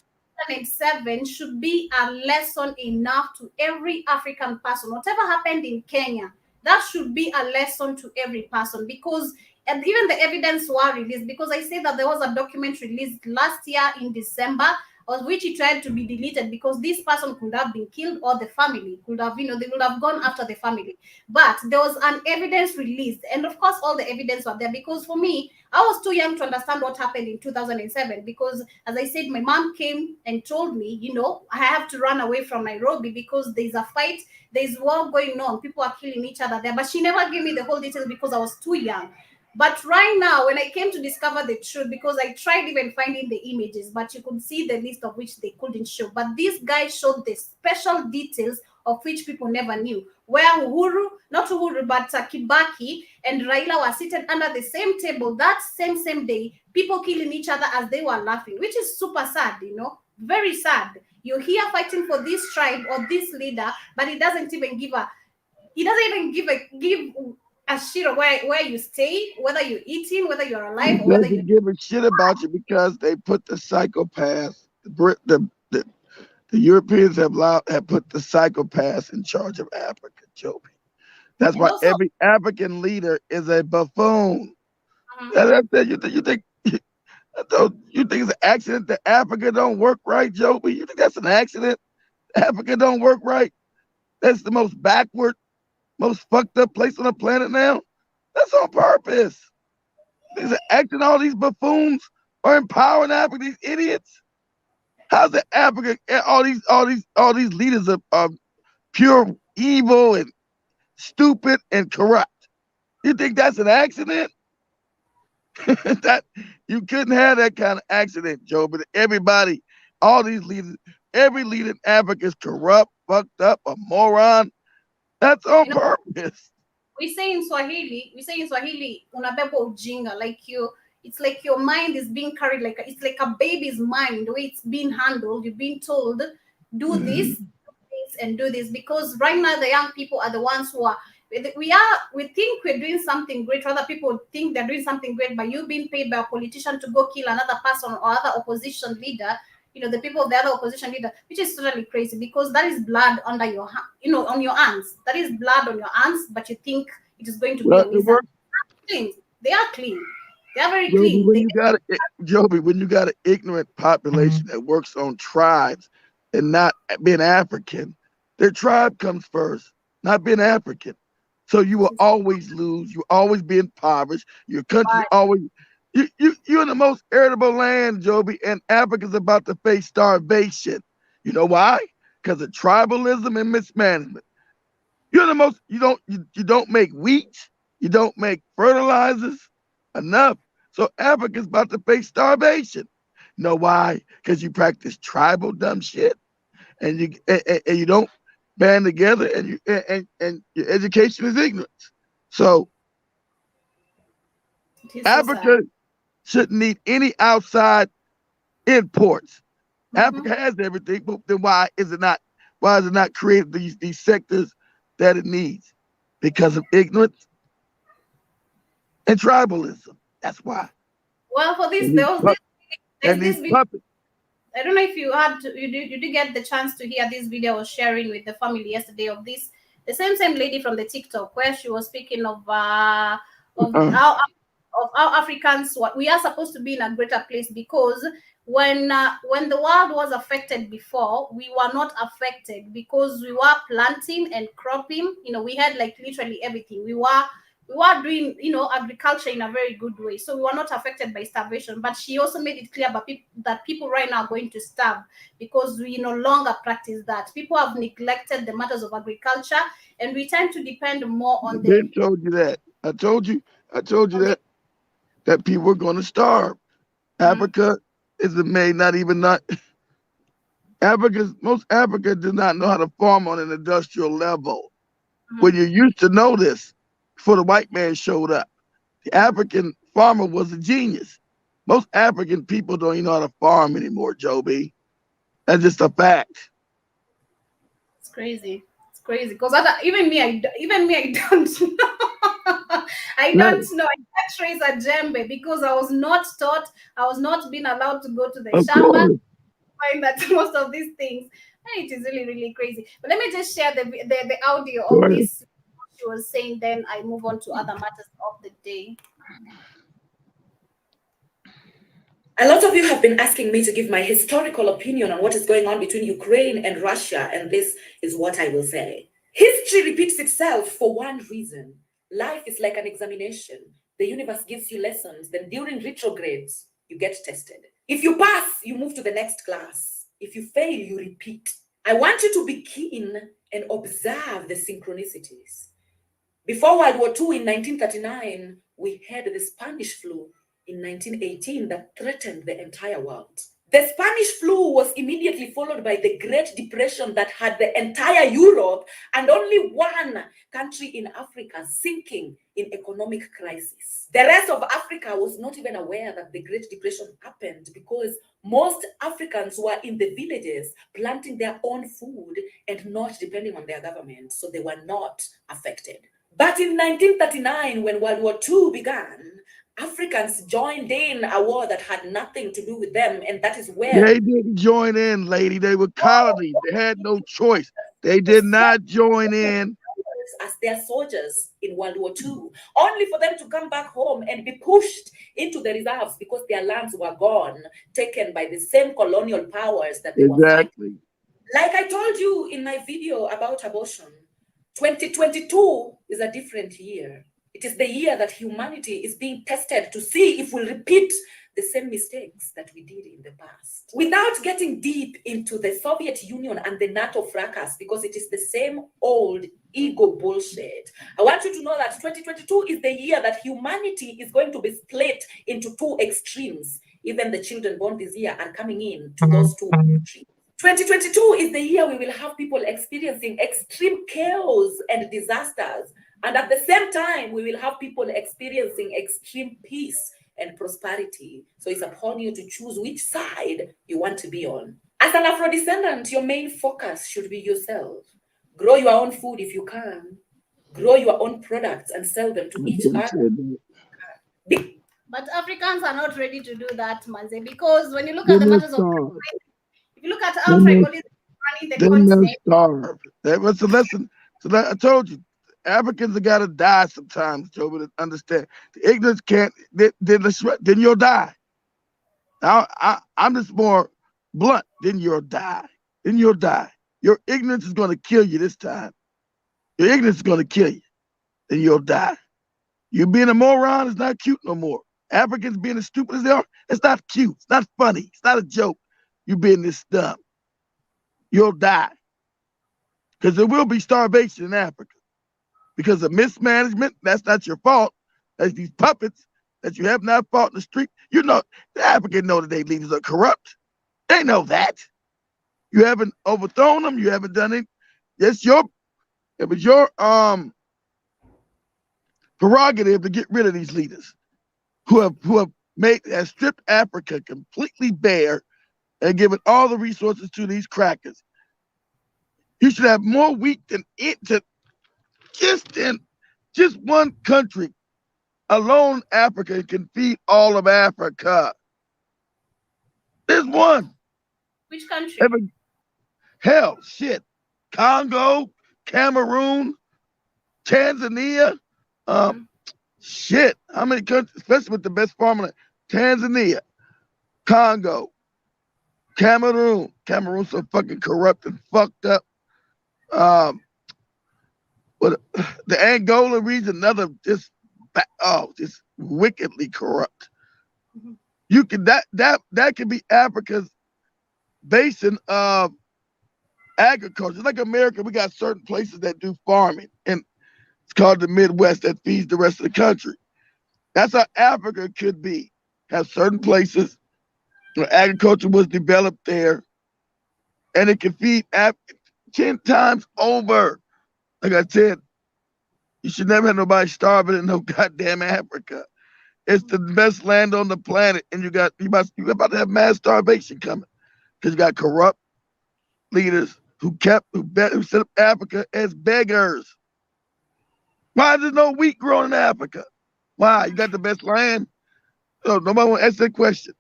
2007 should be a lesson enough to every African person. Whatever happened in Kenya, that should be a lesson to every person, because and even the evidence were released, because I say that there was a document released last year in December, of which it tried to be deleted because this person could have been killed, or the family could have, they would have gone after the family. But there was an evidence released, and of course, all the evidence were there. Because for me, I was too young to understand what happened in 2007. Because, as I said, my mom came and told me, I have to run away from Nairobi because there's a fight, there's war going on, people are killing each other there. But she never gave me the whole details because I was too young. But right now, when I came to discover the truth, because I tried even finding the images, but you could see the list of which they couldn't show. But this guy showed the special details of which people never knew. Where Uhuru, not Uhuru, but Kibaki and Raila were seated under the same table that same day, people killing each other as they were laughing, which is super sad, very sad. You're here fighting for this tribe or this leader, but he doesn't even give a shit of where you stay, whether you're eating, whether you're alive, He or whether you. doesn't give a shit about you because they put the psychopaths, the Europeans have put the psychopaths in charge of Africa, Joby. That's And why also, every African leader is a buffoon. um, And that's it. You think it's an accident that Africa don't work right, Joby? You think that's an accident? Africa don't work right? That's the most backward, most fucked up place on the planet now? That's on purpose. These are acting all these buffoons are empowering Africa, these idiots. How's the Africa all these leaders of pure evil and stupid and corrupt? You think that's an accident? That you couldn't have that kind of accident, Joe. But everybody, all these leaders, every leader in Africa is corrupt, fucked up, a moron. That's on you know, purpose. we say in Swahili, unabeba ujinga, it's like your mind is being carried, it's like a baby's mind, the way it's being handled. You're being told, do this, Mhm. do this, and do this. Because right now the young people are the ones who are. We think we're doing something great. Other people think they're doing something great by you being paid by a politician to go kill another person or other opposition leader. The people of the other opposition leader, which is totally crazy, because that is blood under on your hands. That is blood on your hands, but you think it is going to be Well, a it wizard. works, Clean. They are clean. They are very Joby. clean. When you got an ignorant population that works on tribes and not being African, their tribe comes first, not being African. So you will always lose. You always be impoverished. Your country But always you're in the most irritable land, Joby, and Africa's about to face starvation. You know why? Because of tribalism and mismanagement. You're the most you don't make wheat, you don't make fertilizers enough. So Africa's about to face starvation. You know why? Because you practice tribal dumb shit and you don't band together and your education is ignorance. So it is so sad. Africa shouldn't need any outside imports. Mm-hmm. Africa has everything, but then why is it not created these sectors that it needs? Because of ignorance and tribalism. That's why. Well, for this, And these, there's and this these video. puppets. I don't know if you did get the chance to hear this video I was sharing with the family yesterday, of this the same lady from the TikTok, where she was speaking of Uh, how Africans, what we are supposed to be in a greater place, because when the world was affected before, we were not affected because we were planting and cropping. We had like literally everything. we were doing, agriculture in a very good way. So we were not affected by starvation. But she also made it clear that people right now are going to starve because we no longer practice that. People have neglected the matters of agriculture, and we tend to depend more on They told you that. I told you the that people were going to starve. Mhm. Africa is made not most Africa does not know how to farm on an industrial level. When Mhm. you used to know this before the white man showed up, the African farmer was a genius. Most African people don't even know how to farm anymore, Joby. That's just a fact. It's crazy. It's crazy because even me, I don't know. I Yeah, don't know. I can't trace a djembe because I was not taught. I was not being allowed to go to the of shamba. course. Find that most of these things, and it is really really crazy. But let me just share the audio Go of ahead. this she was saying. Then I move on to other matters of the day. A lot of you have been asking me to give my historical opinion on what is going on between Ukraine and Russia, and this is what I will say. History repeats itself for one reason. Life is like an examination. The universe gives you lessons, then during retrogrades, you get tested. If you pass, you move to the next class. If you fail, you repeat. I want you to be keen and observe the synchronicities. Before World War II in 1939, we had the Spanish flu in 1918 that threatened the entire world. The Spanish flu was immediately followed by the Great Depression that had the entire Europe and only one country in Africa sinking in economic crisis. The rest of Africa was not even aware that the Great Depression happened because most Africans were in the villages planting their own food and not depending on their government, so they were not affected. But in 1939, when World War II began, Africans joined in a war that had nothing to do with them, and that is where They didn't join in, lady. They were colonies. They had no choice. They did not join in. as their soldiers in World War II, only for them to come back home and be pushed into the reserves because their lands were gone, taken by the same colonial powers that they were fighting. Exactly. Like I told you in my video about abortion, 2022 is a different year. It is the year that humanity is being tested to see if we'll repeat the same mistakes that we did in the past. Without getting deep into the Soviet Union and the NATO fracas, because it is the same old ego bullshit, I want you to know that 2022 is the year that humanity is going to be split into two extremes. Even the children born this year are coming in to those two extremes. 2022 is the year we will have people experiencing extreme chaos and disasters. And at the same time, we will have people experiencing extreme peace and prosperity. So it's upon you to choose which side you want to be on. As an Afro descendant, your main focus should be yourself. Grow your own food if you can. Grow your own products and sell them to each other. But Africans are not ready to do that, Manze, because when you look They at the must matters of, starve. if you look at They our must, tribalism running the they must continent, starve. That was the lesson. So that I told you, Africans have got to die sometimes, Joe, to understand. The ignorance can't, then you'll die. I'm just more blunt. Then you'll die. Then you'll die. Your ignorance is going to kill you this time. Your ignorance is going to kill you. Then you'll die. You being a moron is not cute no more. Africans being as stupid as they are, it's not cute. It's not funny. It's not a joke. You being this dumb. You'll die. Because there will be starvation in Africa. Because of mismanagement, that's not your fault. That's these puppets that you have not fought in the street. You know, the Africans know that their leaders are corrupt. They know that. You haven't overthrown them. You haven't done it. It was your prerogative to get rid of these leaders who have stripped Africa completely bare and given all the resources to these crackers. You should have more wheat than it to just one country alone. Africa can feed all of Africa. There's one. which country? Every, hell, shit. Congo, Cameroon, Tanzania. Shit. How many countries, especially with the best farmland? Tanzania, Congo, Cameroon. Cameroon's so fucking corrupt and fucked up. Well, the Angola region, another just just wickedly corrupt. Mhm. You can that could be Africa's basin of agriculture. Like America, we got certain places that do farming, and it's called the Midwest that feeds the rest of the country. That's how Africa could be. Have certain places where agriculture was developed there, and it can feed 10 times over. Like I said, you should never have nobody starving in no goddamn Africa. It's the best land on the planet, and you about to have mass starvation coming because you got corrupt leaders who set up Africa as beggars. Why is there no wheat growing in Africa? Why? You got the best land? No, nobody want to ask that question.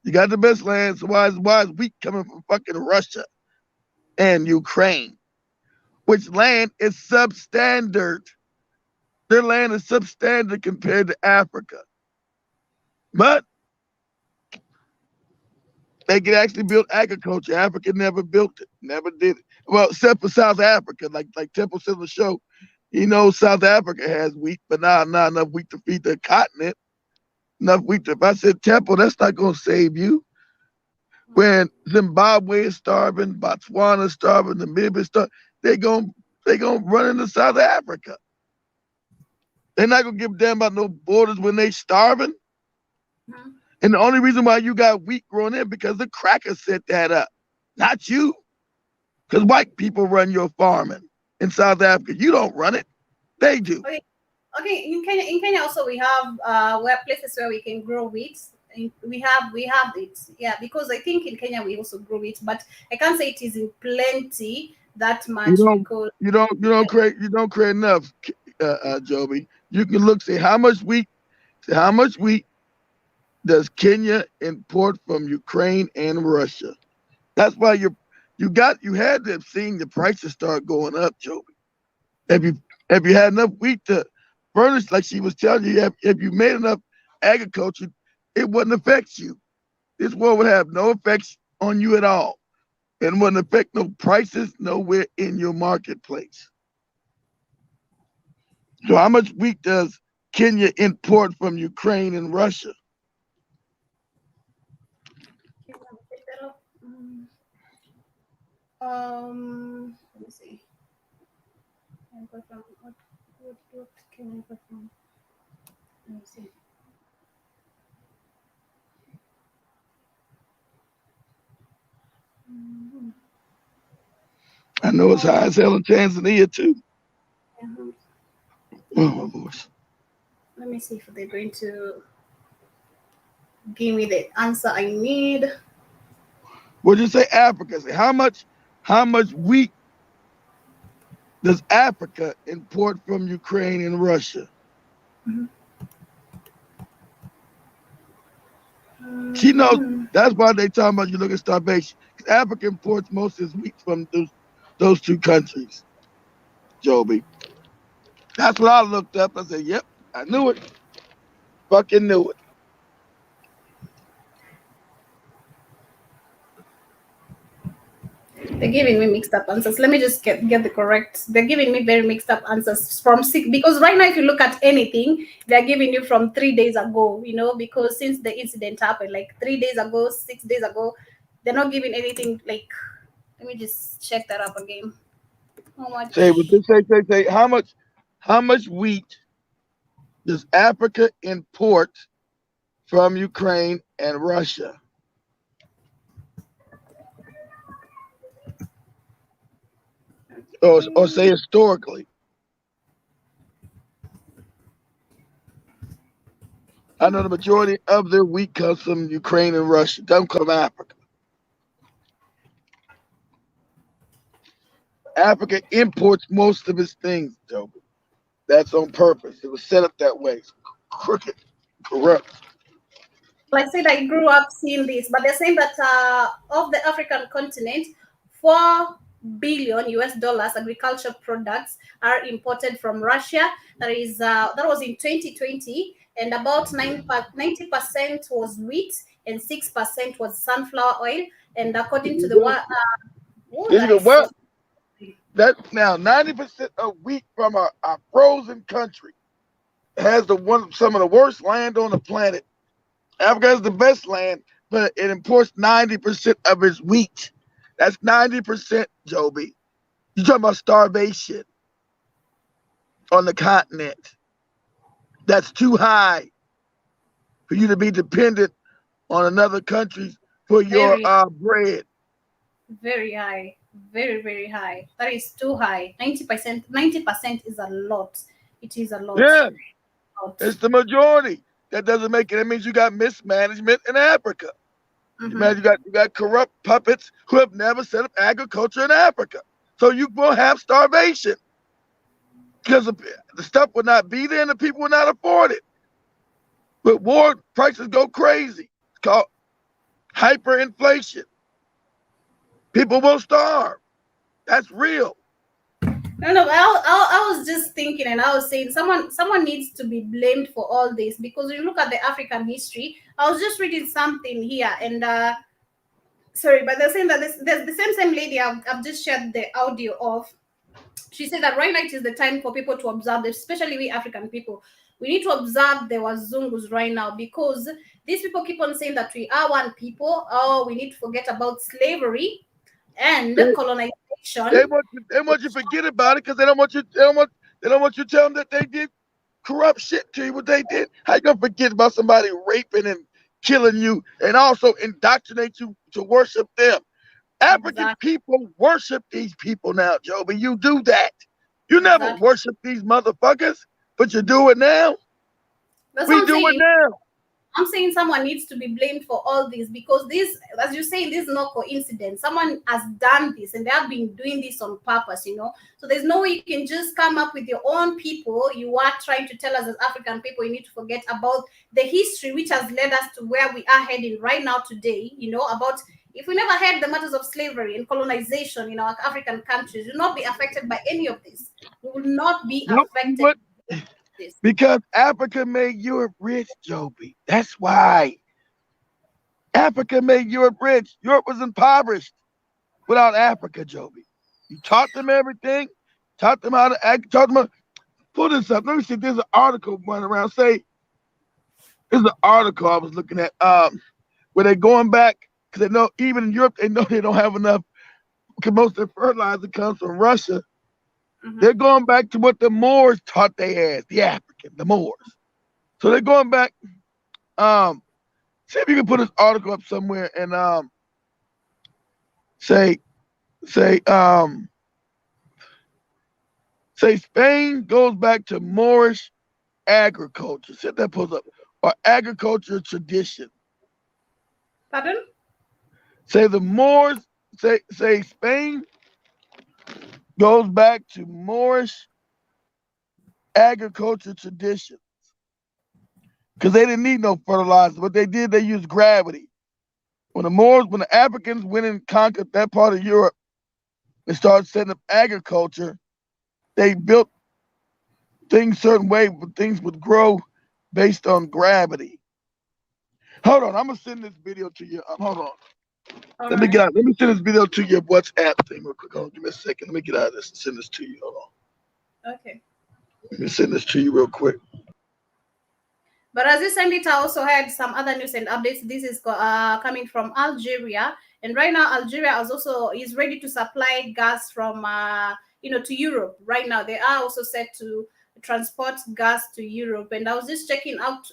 You got the best land, so why is wheat coming from fucking Russia and Ukraine? Which land is substandard. Their land is substandard compared to Africa. But they could actually build agriculture. Africa never built it, never did it. Well, except for South Africa, like Temple said on the show, South Africa has wheat, but not enough wheat to feed the continent. Enough wheat. If I said Temple, that's not going to save you. When Zimbabwe is starving, Botswana is starving, Namibia is starving, they gonna run into South Africa. They're not gonna give a damn about no borders when they starving. Mhm. And the only reason why you got wheat growing in because the crackers set that up, not you. Because white people run your farming in South Africa. You don't run it. They do. Okay. Okay. In Kenya also we have where places where we can grow wheat. We have it. Yeah, because I think in Kenya we also grow wheat, but I can't say it is in plenty that You much don't because you don't create enough, Joby. You can look, say how much wheat does Kenya import from Ukraine and Russia? That's why you had to have seen the prices start going up, Joby. If you had enough wheat to furnish, like she was telling you, if you made enough agriculture, it wouldn't affect you. This war would have no effects on you at all. And wouldn't affect no prices nowhere in your marketplace. So how much wheat does Kenya import from Ukraine and Russia? let me see. What can I perform? Let me see. I know it's high as hell in Tanzania too. Uh-huh. Oh my voice. Let me see if they're going to give me the answer I need. Would you say Africa? Say how much wheat does Africa import from Ukraine and Russia? She knows. That's why they talking about you look at starvation. Because Africa imports most of its wheat from those two countries. Joby. That's what I looked up. I said, "Yep, I knew it. Fucking knew it." They're giving me mixed up answers. Let me just get the correct. They're giving me very mixed up answers from six because right now, if you look at anything, they're giving you from 3 days ago. Because since the incident happened, like 3 days ago, 6 days ago, they're not giving anything. Like, let me just check that up again. How Say, much? say, how much wheat does Africa import from Ukraine and Russia? Or say historically. I know the majority of their wheat comes from Ukraine and Russia. Doesn't come from Africa. Africa imports most of its things, Joby. That's on purpose. It was set up that way. It's crooked, corrupt. Like I said, I grew up seeing this, but they're saying that of the African continent, 4 billion US dollars agriculture products are imported from Russia. That was in 2020, and about 90% was wheat and 6% was sunflower oil. And according to the Did you go that what? That now 90% of wheat from a frozen country has some of the worst land on the planet. Africa has the best land, but it imports 90% of its wheat. That's 90%, Joby. You're talking about starvation on the continent. That's too high for you to be dependent on another country for your Very, bread. very high. Very, very high. That is too high. 90%. 90% is a lot. It is a lot. Yeah, Lot. it's the majority. That doesn't make it. That means you got mismanagement in Africa. Mm-hmm. You got corrupt puppets who have never set up agriculture in Africa. So you will have starvation because the stuff will not be there and the people will not afford it. But war prices go crazy. It's called hyperinflation. People will starve. That's real. No, no. I was just thinking, and I was saying, someone needs to be blamed for all this because when you look at the African history. I was just reading something here, and sorry, but they're saying that there's the same lady I've just shared the audio of. She said that right now it is the time for people to observe, especially we African people. We need to observe the Wazungus right now because these people keep on saying that we are one people. Oh, we need to forget about slavery and They, colonization. they want you to forget about it because they don't want you to tell them that they did corrupt shit to you. What they did? How you gonna forget about somebody raping and killing you and also indoctrinate you to worship them? African Exactly. people worship these people now, Joby. You do that. You never Exactly. worship these motherfuckers, but you do it now. That's what We I'm do it saying. now. I'm saying someone needs to be blamed for all this because this, as you say, this is no coincidence. Someone has done this and they have been doing this on purpose, you know. So there's no way you can just come up with your own people. You are trying to tell us as African people, you need to forget about the history which has led us to where we are heading right now today, you know, about if we never had the matters of slavery and colonization in our African countries, we will not be affected by any of this. We will not be Nope. affected But by this. because Africa made Europe rich, Joby. That's why. Africa made Europe rich. Europe was impoverished without Africa, Joby. You taught them everything, taught them how to act, taught them how, pull this up. Let me see. There's an article running around. There's an article I was looking at where they're going back because they know even in Europe they know they don't have enough because most of their fertilizer comes from Russia. Mhm. They're going back to what the Moors taught they as the African, the Moors. So they're going back. See if you can put this article up somewhere and say say um say Spain goes back to Moorish agriculture. See if that pulls up or agriculture tradition. Pardon? Say the Moors. Say Spain goes back to Moorish agriculture tradition because they didn't need no fertilizer. What they did, they used gravity. When the Africans went and conquered that part of Europe and started setting up agriculture, they built things certain way, but things would grow based on gravity. Hold on, I'm gonna send this video to you. Hold on, All let me right. get out. Let me send this video to your WhatsApp thing real quick. Hold on, give me a second. Let me get out of this and send this to you. Hold on, Okay. let me send this to you real quick. But as you send it, I also had some other news and updates. This is coming from Algeria, and right now Algeria is ready to supply gas from to Europe. Right now, they are also set to transport gas to Europe. And I was just checking out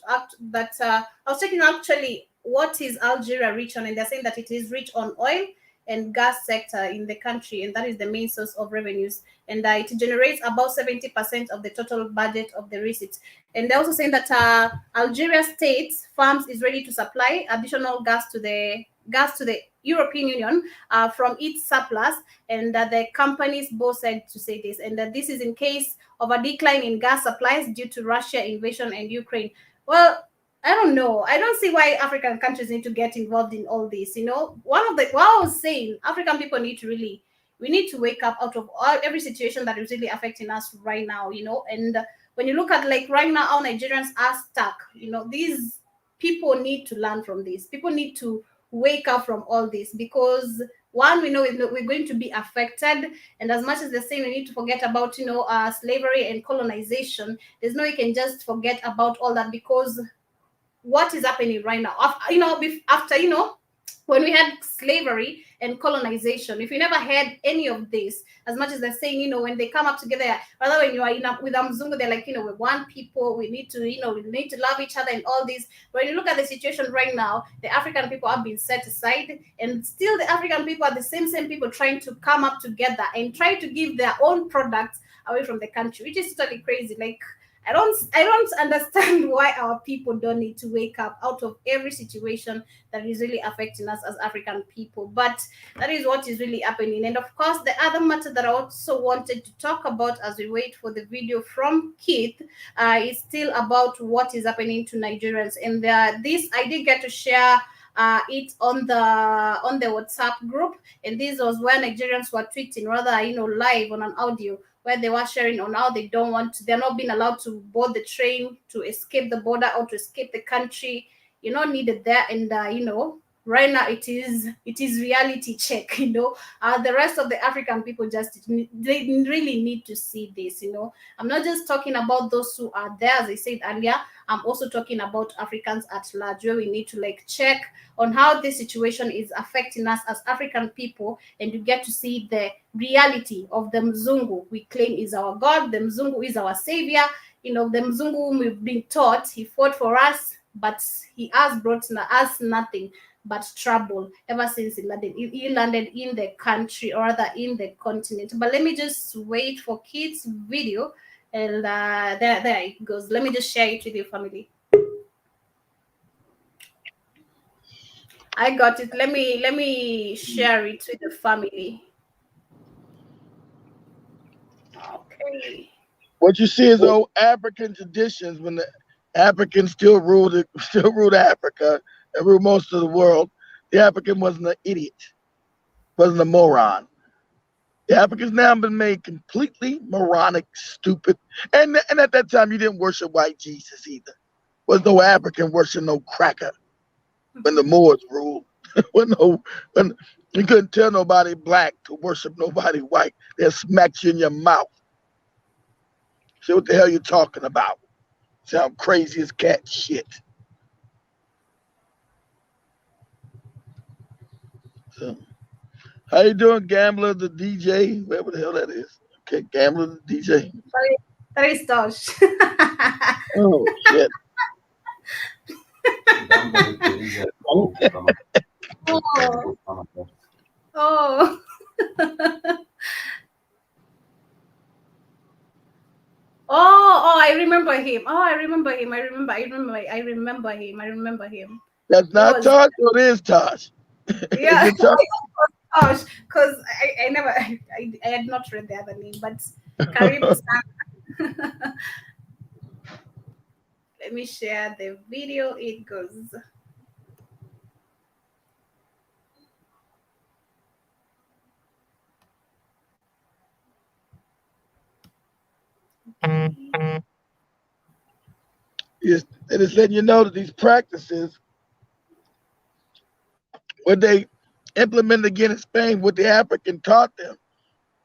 that I was checking actually what is Algeria rich on, and they're saying that it is rich on oil and gas sector in the country, and that is the main source of revenues. And it generates about 70% of the total budget of the receipts. And they're also saying that Algeria states farms is ready to supply additional gas to the European Union from its surplus, and that the companies both said to say this, and that this is in case of a decline in gas supplies due to Russia invasion and Ukraine. Well, I don't know. I don't see why African countries need to get involved in all this. You know, what I was saying, African people need to really, we need to wake up out of every situation that is really affecting us right now. You know, and when you look at like right now, how Nigerians are stuck. You know, these people need to learn from this. People need to wake up from all this because one, we know we're going to be affected. And as much as they're saying we need to forget about, slavery and colonization, there's no, we can just forget about all that, because what is happening right now, after, when we had slavery and colonization, if you never had any of this, as much as they're saying, when they come up together, rather when you are with Mzungu, they're like, we're one people, we need to, we need to love each other and all this. When you look at the situation right now, the African people have been set aside, and still the African people are the same people trying to come up together and try to give their own products away from the country, which is totally crazy. Like, I don't understand why our people don't need to wake up out of every situation that is really affecting us as African people. But that is what is really happening. And of course, the other matter that I also wanted to talk about as we wait for the video from Keith is still about what is happening to Nigerians. And this I did get to share it on the WhatsApp group, and this was where Nigerians were tweeting, rather, live on an audio, where they were sharing on how they're not being allowed to board the train to escape the border or to escape the country. You're not needed there. And right now it is reality check. The rest of the African people they really need to see this. I'm not just talking about those who are there, as I said earlier. I'm also talking about Africans at large, where we need to check on how this situation is affecting us as African people, and you get to see the reality of the Mzungu we claim is our God. The Mzungu is our savior. The Mzungu whom we've been taught he fought for us, but he has brought us nothing but trouble ever since he landed in the country, or rather in the continent. But let me just wait for Kids' video, and there it goes. Let me just share it with your family. I got it. Let me share it with the family. Okay. What you see is old African traditions when the Africans still ruled Africa and ruled most of the world. The African wasn't an idiot, wasn't a moron. The Africans now have been made completely moronic, stupid. And at that time, you didn't worship white Jesus either. Was no African worship no cracker when the Moors ruled. when you couldn't tell nobody black to worship nobody white. They'll smack you in your mouth. See what the hell you're talking about. Sound crazy as cat shit. So, how you doing, Gambler the DJ? Whatever the hell that is. Okay, Gambler the DJ. That is Tosh. Oh, shit. Oh. Oh, I remember him. Oh, I remember him. I remember him. That's not Tosh, or it is Tosh? Yeah, Is it Tosh? Tosh, because I had not read the other name, but Karibu Sana. Let me share the video. It goes. Yes, it is letting you know that these practices, what they implemented again in Spain, what the African taught them,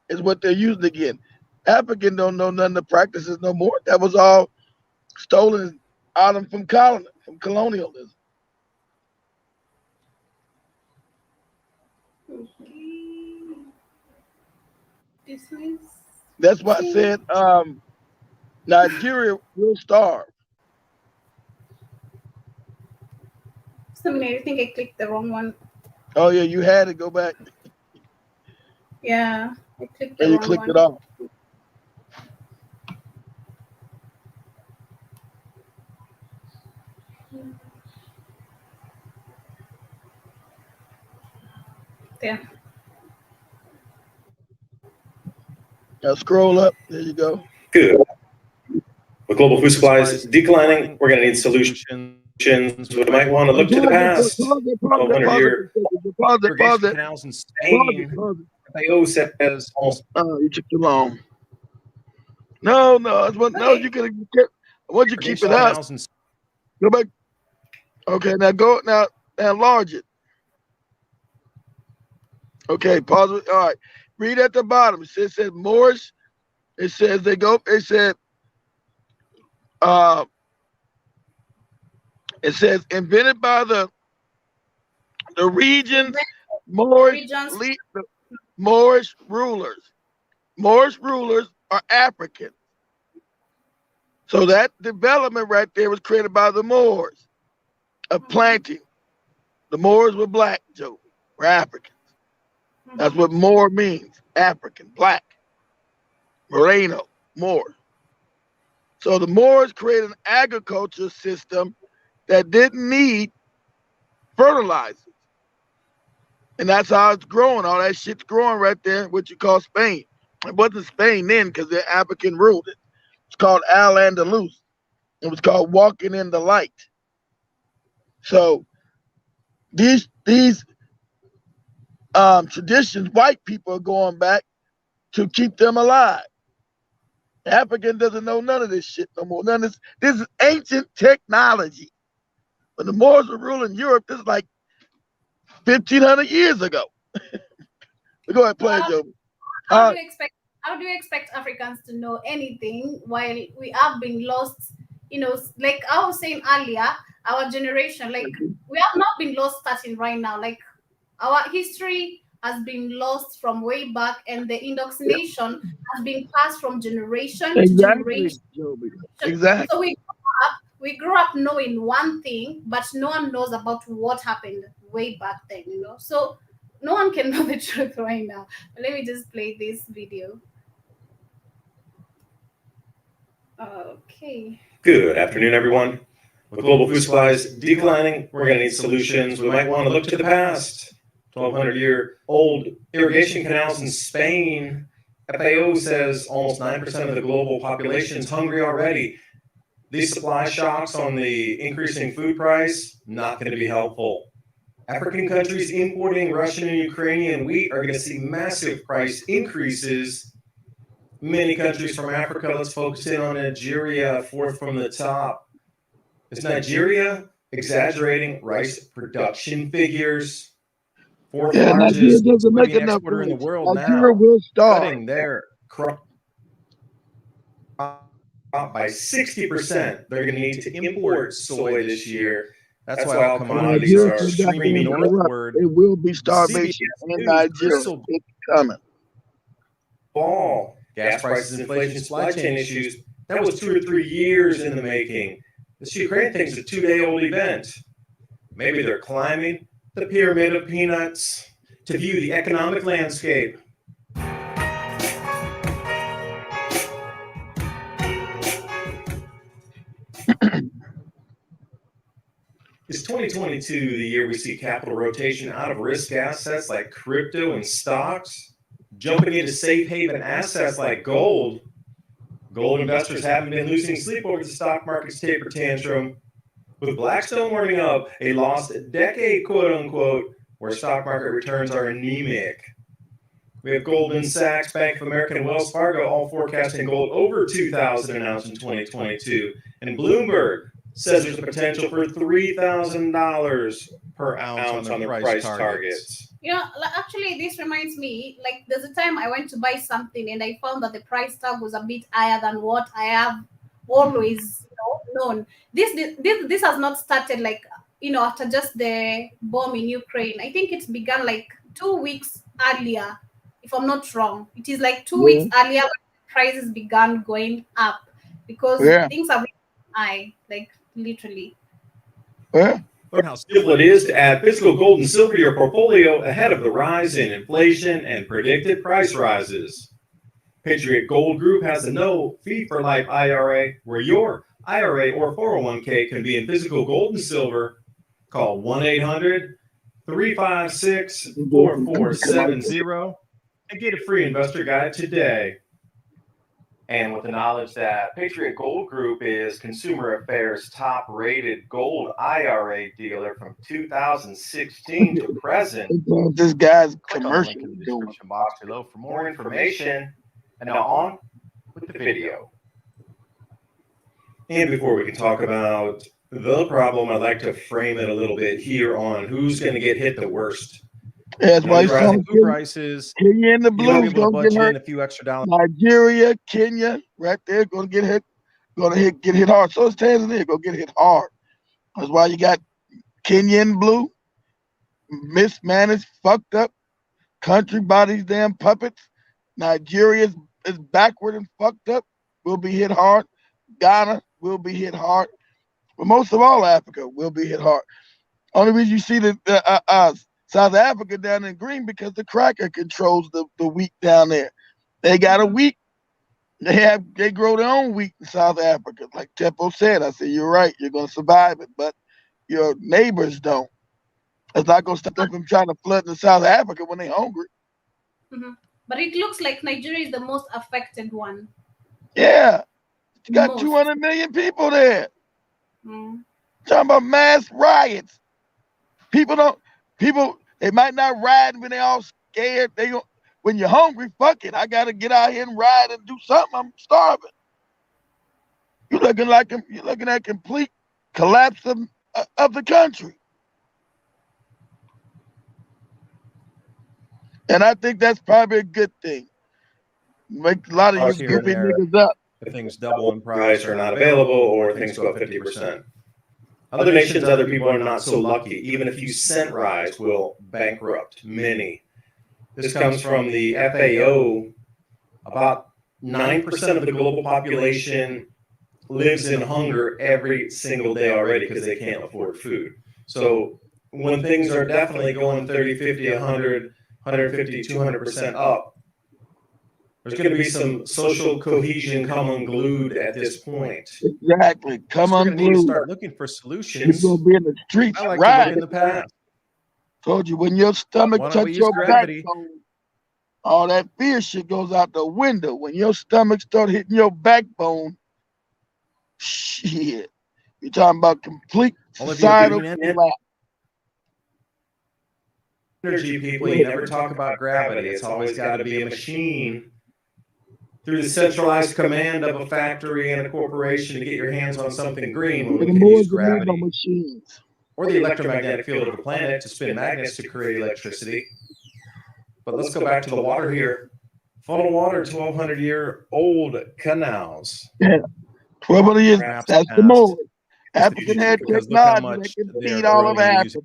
is what they're using again. African don't know none of the practices no more. That was all stolen out of from colonialism. That's why I said Nigeria will starve. I think I clicked the wrong one. Oh yeah, you had to go back. Yeah, I clicked the and you wrong clicked one. it off. There. Now scroll up. There you go. Good. With global food supplies declining, we're going to need solutions. We might want to look to the past. 1,200 year irrigation canals in Spain. FAO says almost. Oh, you took too long. No, you could have kept. Once you keep it up, go back. Okay, now go now enlarge it. Okay, pause it. All right. Read at the bottom. It says Moorish. It says uh it says invented by the region's Moorish Regions. Moorish rulers. Moorish rulers are African. So that development right there was created by the Moors of planting. The Moors were black, Joe. We're Africans. That's what Moor means. African, black. Moreno, Moor. So the Moors created an agriculture system that didn't need fertilizers. And that's how it's growing. All that shit's growing right there, what you call Spain. It wasn't Spain then because they're African ruled it. It's called Al-Andalus. It was called Walking in the Light. So these traditions, white people are going back to keep them alive. African doesn't know none of this shit no more. None of this is ancient technology. When the Moors were ruling Europe, this is like 1,500 years ago. Go ahead, play it, Joe. How do you expect Africans to know anything while we have been lost? You know, like I was saying earlier, our generation, like we have not been lost starting right now. Like our history has been lost from way back, and the indoctrination has been passed from generation to generation. Exactly. So we grew up knowing one thing, but no one knows about what happened way back then, you know. So no one can know the truth right now. But let me just play this video. Okay. Good afternoon, everyone. With global food supplies declining, we're going to need solutions. We might want to look to the past. 1,200-year-old irrigation canals in Spain. FAO says almost 9% of the global population is hungry already. These supply shocks on the increasing food price, not going to be helpful. African countries importing Russian and Ukrainian wheat are going to see massive price increases. Many countries from Africa, let's focus in on Nigeria, fourth from the top. Is Nigeria exaggerating rice production figures? Fourth largest soybean exporter in the world now, cutting their crop by 60%. They're going to need to import soy this year. That's why all commodities are streaming northward. It will be starvation in Nigeria. It's coming. Fall. Gas prices, inflation, supply chain issues. That was 2 or 3 years in the making. This Ukraine thing's a 2-day-old event. Maybe they're climbing the pyramid of peanuts to view the economic landscape. Is 2022 the year we see capital rotation out of risk assets like crypto and stocks, jumping into safe haven assets like gold? Gold investors haven't been losing sleep over the stock market's taper tantrum, with Blackstone warning of a lost decade, quote unquote, where stock market returns are anemic. We have Goldman Sachs, Bank of America, and Wells Fargo all forecasting gold over 2,000 an ounce in 2022, and Bloomberg says there's a potential for $3,000 per ounce on the price targets. You know, actually, this reminds me, like, there's a time I went to buy something and I found that the price tag was a bit higher than what I have always known. This has not started, like, you know, after just the bomb in Ukraine. I think it's begun like 2 weeks earlier, if I'm not wrong. It is like 2 weeks earlier when prices began going up because things are really high, like, literally. Learn how simple it is to add physical gold and silver to your portfolio ahead of the rise in inflation and predicted price rises. Patriot Gold Group has a no-fee-for-life IRA where your IRA or 401k can be in physical gold and silver. Call 1-800-356-4470 and get a free investor guide today. And with the knowledge that Patriot Gold Group is Consumer Affairs' top-rated gold IRA dealer from 2016 to present, this guy's click on the link in the description box below for more information. And now on with the video. And before we can talk about the problem, I'd like to frame it a little bit here on who's going to get hit the worst. That's why These rising food prices, Kenya and the Blues able to gonna get budget hurt. in a few extra dollars. Nigeria, Kenya, right there, gonna get hit. Get hit hard. So is Tanzania gonna get hit hard. That's why you got Kenya and blue, mismanaged, fucked up country by these damn puppets. Nigeria is backward and fucked up. Will be hit hard. Ghana will be hit hard. But most of all, Africa will be hit hard. Only reason you see the South Africa down in green because the cracker controls the wheat down there. They got a wheat. They grow their own wheat in South Africa. Like Tempo said, I said, you're right, you're gonna survive it, but your neighbors don't. It's not gonna stop them from trying to flood into South Africa when they're hungry. But it looks like Nigeria is the most affected one. Yeah. You got 200 million people there. Talking about mass riots. People, they might not ride when they all scared. When you're hungry, fuck it. I gotta get out here and ride and do something. I'm starving. You're looking at complete collapse of the country. And I think that's probably a good thing. Make a lot of you stupid niggas up. If things double in price or not available, or things go up 50%. Other nations, other people are not so lucky. Even a few cent rise will bankrupt many. This comes from the FAO. About 9% of the global population lives in hunger every single day already because they can't afford food. So when things are definitely going 30, 50, 100, 150, 200% up, there's going to be some social cohesion come unglued at this point. Exactly. Come unglued. We're going to need to start looking for solutions. You're going to be in the streets. I like to look in the past. Told you, when your stomach touches your backbone, all that fear shit goes out the window. When your stomach start hitting your backbone, shit. You're talking about complete societal collapse. Energy people, you never talk about gravity. It's always got to be a machine through the centralized command of a factory and a corporation to get your hands on something green when we can use gravity or the electromagnetic field of the planet to spin magnets to create electricity. But let's go back to the water here. Funnel water, 1,200-year-old canals. Yeah, 1,200 years. That's the most. African had technology that can feed all of Africa.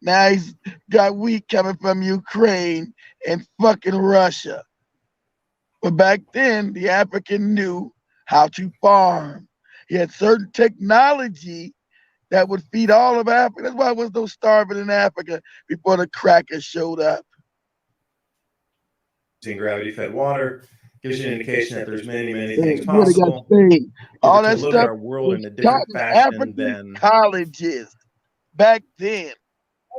Now he's got wheat coming from Ukraine and fucking Russia. But back then, the African knew how to farm. He had certain technology that would feed all of Africa. That's why there was no starving in Africa before the crackers showed up. Using gravity-fed water gives you an indication that there's many, many things possible. All that look stuff at our world in a different fashion than colleges back then.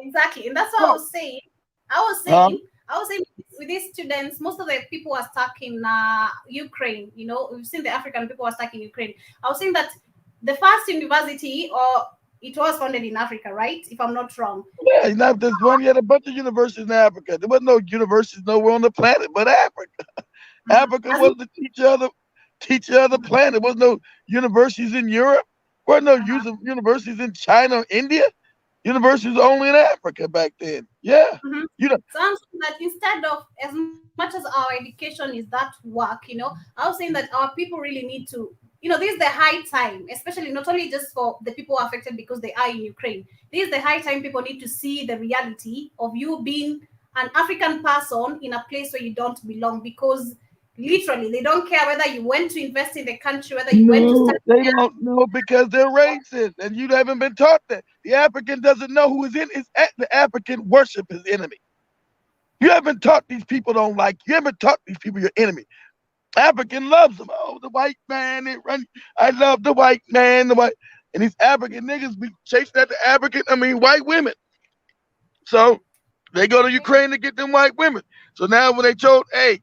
Exactly, and that's what I was saying. I was saying with these students, most of the people are stuck in Ukraine. You know, we've seen the African people are stuck in Ukraine. I was saying that the first university, or it was founded in Africa, right? If I'm not wrong. Yeah, not this one. You had a bunch of universities in Africa. There was no universities nowhere on the planet but Africa. Africa was the teacher of the planet. There was no universities in Europe. There were no universities in China or India. Universities only in Africa back then. Yeah. You know. So I'm saying that instead of, as much as our education is that work, you know, I was saying that our people really need to, you know, this is the high time, especially not only just for the people affected because they are in Ukraine. This is the high time people need to see the reality of you being an African person in a place where you don't belong, because literally they don't care whether you went to invest in the country, whether you went to study. They don't know because they're racist, and you haven't been taught that. The African doesn't know who is in his. The African worship his enemy. You haven't taught these people don't like you. You haven't taught these people your enemy. African loves them. Oh, the white man, they run. I love the white man, the white, and these African niggas be chasing at the white women. So they go to Ukraine to get them white women. So now when they told, hey,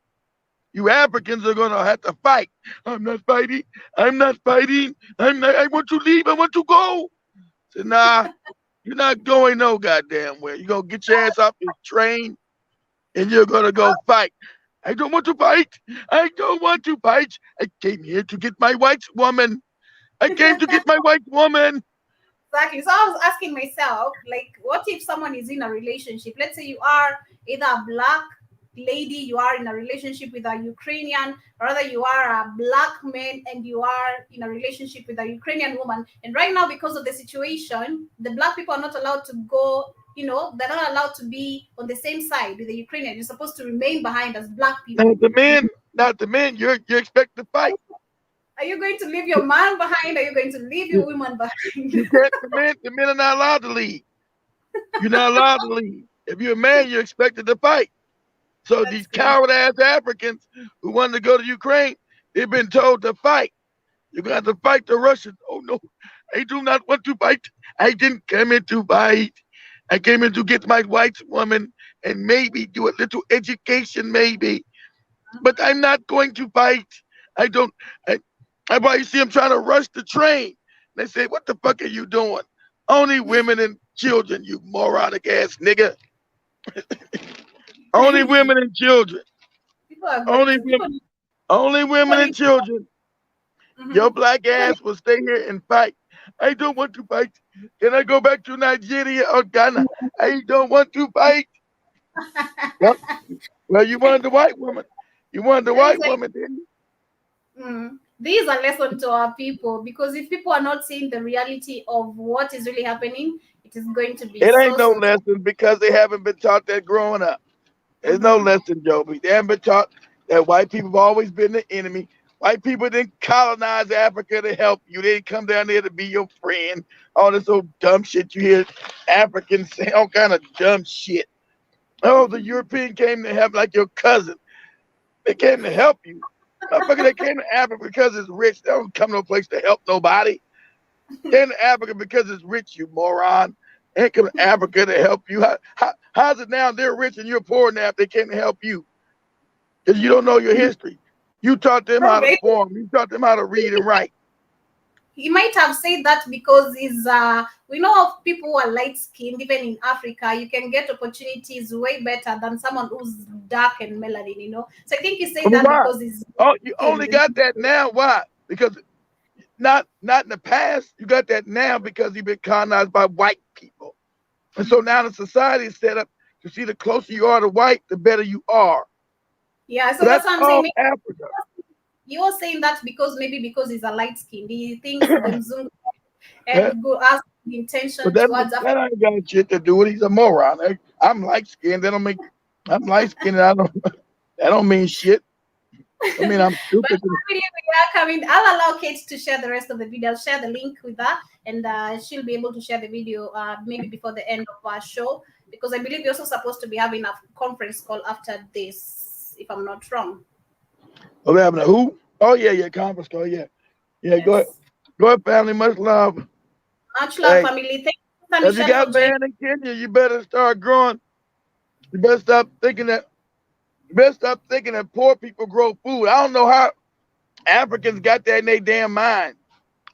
you Africans are gonna have to fight. I'm not fighting. I'm not fighting. I want to leave. I want to go. So nah, you're not going no goddamn where. You're gonna get your ass off this train and you're gonna go fight. I don't want to fight. I don't want to fight. I came here to get my white woman. I came to get my white woman. Exactly. So I was asking myself, like, what if someone is in a relationship? Let's say you are either a black lady, you are in a relationship with a Ukrainian, or rather you are a black man and you are in a relationship with a Ukrainian woman. And right now, because of the situation, the black people are not allowed to go, they're not allowed to be on the same side with the Ukrainian. You're supposed to remain behind as black people. Not the men, you're expected to fight. Are you going to leave your man behind? Are you going to leave your woman behind? You can't, the men are not allowed to leave. You're not allowed to leave. If you're a man, you're expected to fight. So these coward ass Africans who wanted to go to Ukraine, they've been told to fight. You're gonna have to fight the Russians. Oh no, I do not want to fight. I didn't come in to fight. I came in to get my white woman and maybe do a little education, maybe. But I'm not going to fight. I don't. I why you see them trying to rush the train. They say, "What the fuck are you doing? Only women and children, you moronic ass nigga. Only women and children. Only women and children. Your black ass will stay here and fight. I don't want to fight. Can I go back to Nigeria or Ghana? I don't want to fight." Well, you wanted the white woman. You wanted the white woman, didn't you? This is a lesson to our people, because if people are not seeing the reality of what is really happening, it is going to be. It ain't no lesson because they haven't been taught that growing up. There's no lesson, Joby. They haven't been taught that white people have always been the enemy. White people didn't colonize Africa to help you. They didn't come down there to be your friend. All this old dumb shit you hear Africans say, all kind of dumb shit. Oh, the European came to help like your cousin. They came to help you. Motherfucker, they came to Africa because it's rich. They don't come to a place to help nobody. They came to Africa because it's rich, you moron. They ain't come to Africa to help you. How's it now they're rich and you're poor now if they came to help you? Because you don't know your history. You taught them how to farm. You taught them how to read and write. He might have said that because we know of people who are light skinned, even in Africa, you can get opportunities way better than someone who's dark and melanin, So I think he said that because he's you only got that now. Why? Because not in the past. You got that now because you've been colonized by white people. And so now the society is set up to see the closer you are to white, the better you are. Yeah, so that's what I'm saying. Africa. You're saying that because he's a light skin. He thinks them Zoom and go ask the intention towards Africa. That ain't got shit to do with it. He's a moron. I'm light skinned. I'm light skinned. That don't mean shit. I mean, I'm stupid. But we are coming. I'll allow Kate to share the rest of the video. I'll share the link with her, and she'll be able to share the video maybe before the end of our show, because I believe we're also supposed to be having a conference call after this, if I'm not wrong. Oh, we're having a who? Oh, yeah, conference call, yeah. Yeah, yes. Go ahead, family. Much love. Much love, family. Thank you, if you got land in Kenya, you better start growing. You better stop thinking that poor people grow food. I don't know how Africans got that in their damn mind.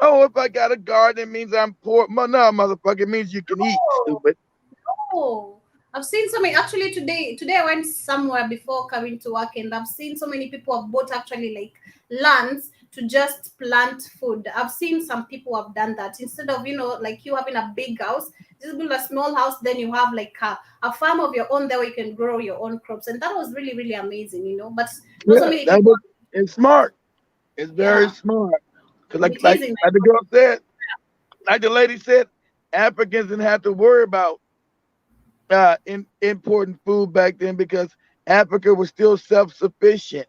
Oh, if I got a garden, it means I'm poor. No, motherfucker, it means you can eat, stupid. Oh. I've seen so many. Actually, today I went somewhere before coming to work, and I've seen so many people have bought actually like lands to just plant food. I've seen some people have done that instead of like you having a big house, just build a small house. Then you have like a farm of your own there where you can grow your own crops, and that was really really amazing, But so many people. It's smart. It's very smart. Because like the girl said, like the lady said, Africans didn't have to worry about importing food back then because Africa was still self-sufficient.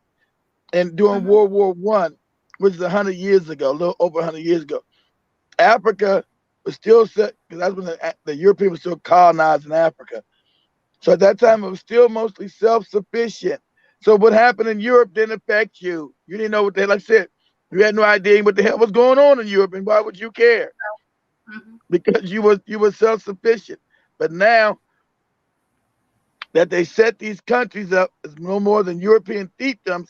And during World War I, which is 100 years ago, a little over 100 years ago, Africa was still set because that's when the Europeans were still colonizing Africa. So at that time, it was still mostly self-sufficient. So what happened in Europe didn't affect you. You didn't know what the hell I said. You had no idea what the hell was going on in Europe, and why would you care? Because you were self-sufficient. But now that they set these countries up as no more than European fiefdoms,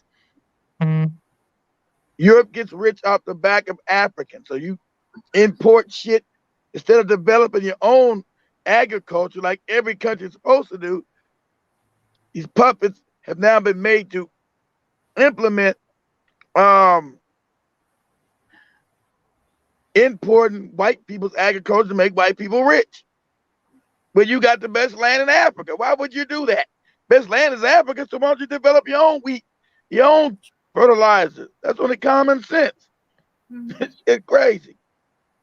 Europe gets rich off the back of Africans. So you import shit instead of developing your own agriculture like every country is supposed to do. These puppets have now been made to implement importing white people's agriculture to make white people rich. But you got the best land in Africa. Why would you do that? Best land is Africa, so why don't you develop your own wheat, your own fertilizer? That's only common sense. It's crazy.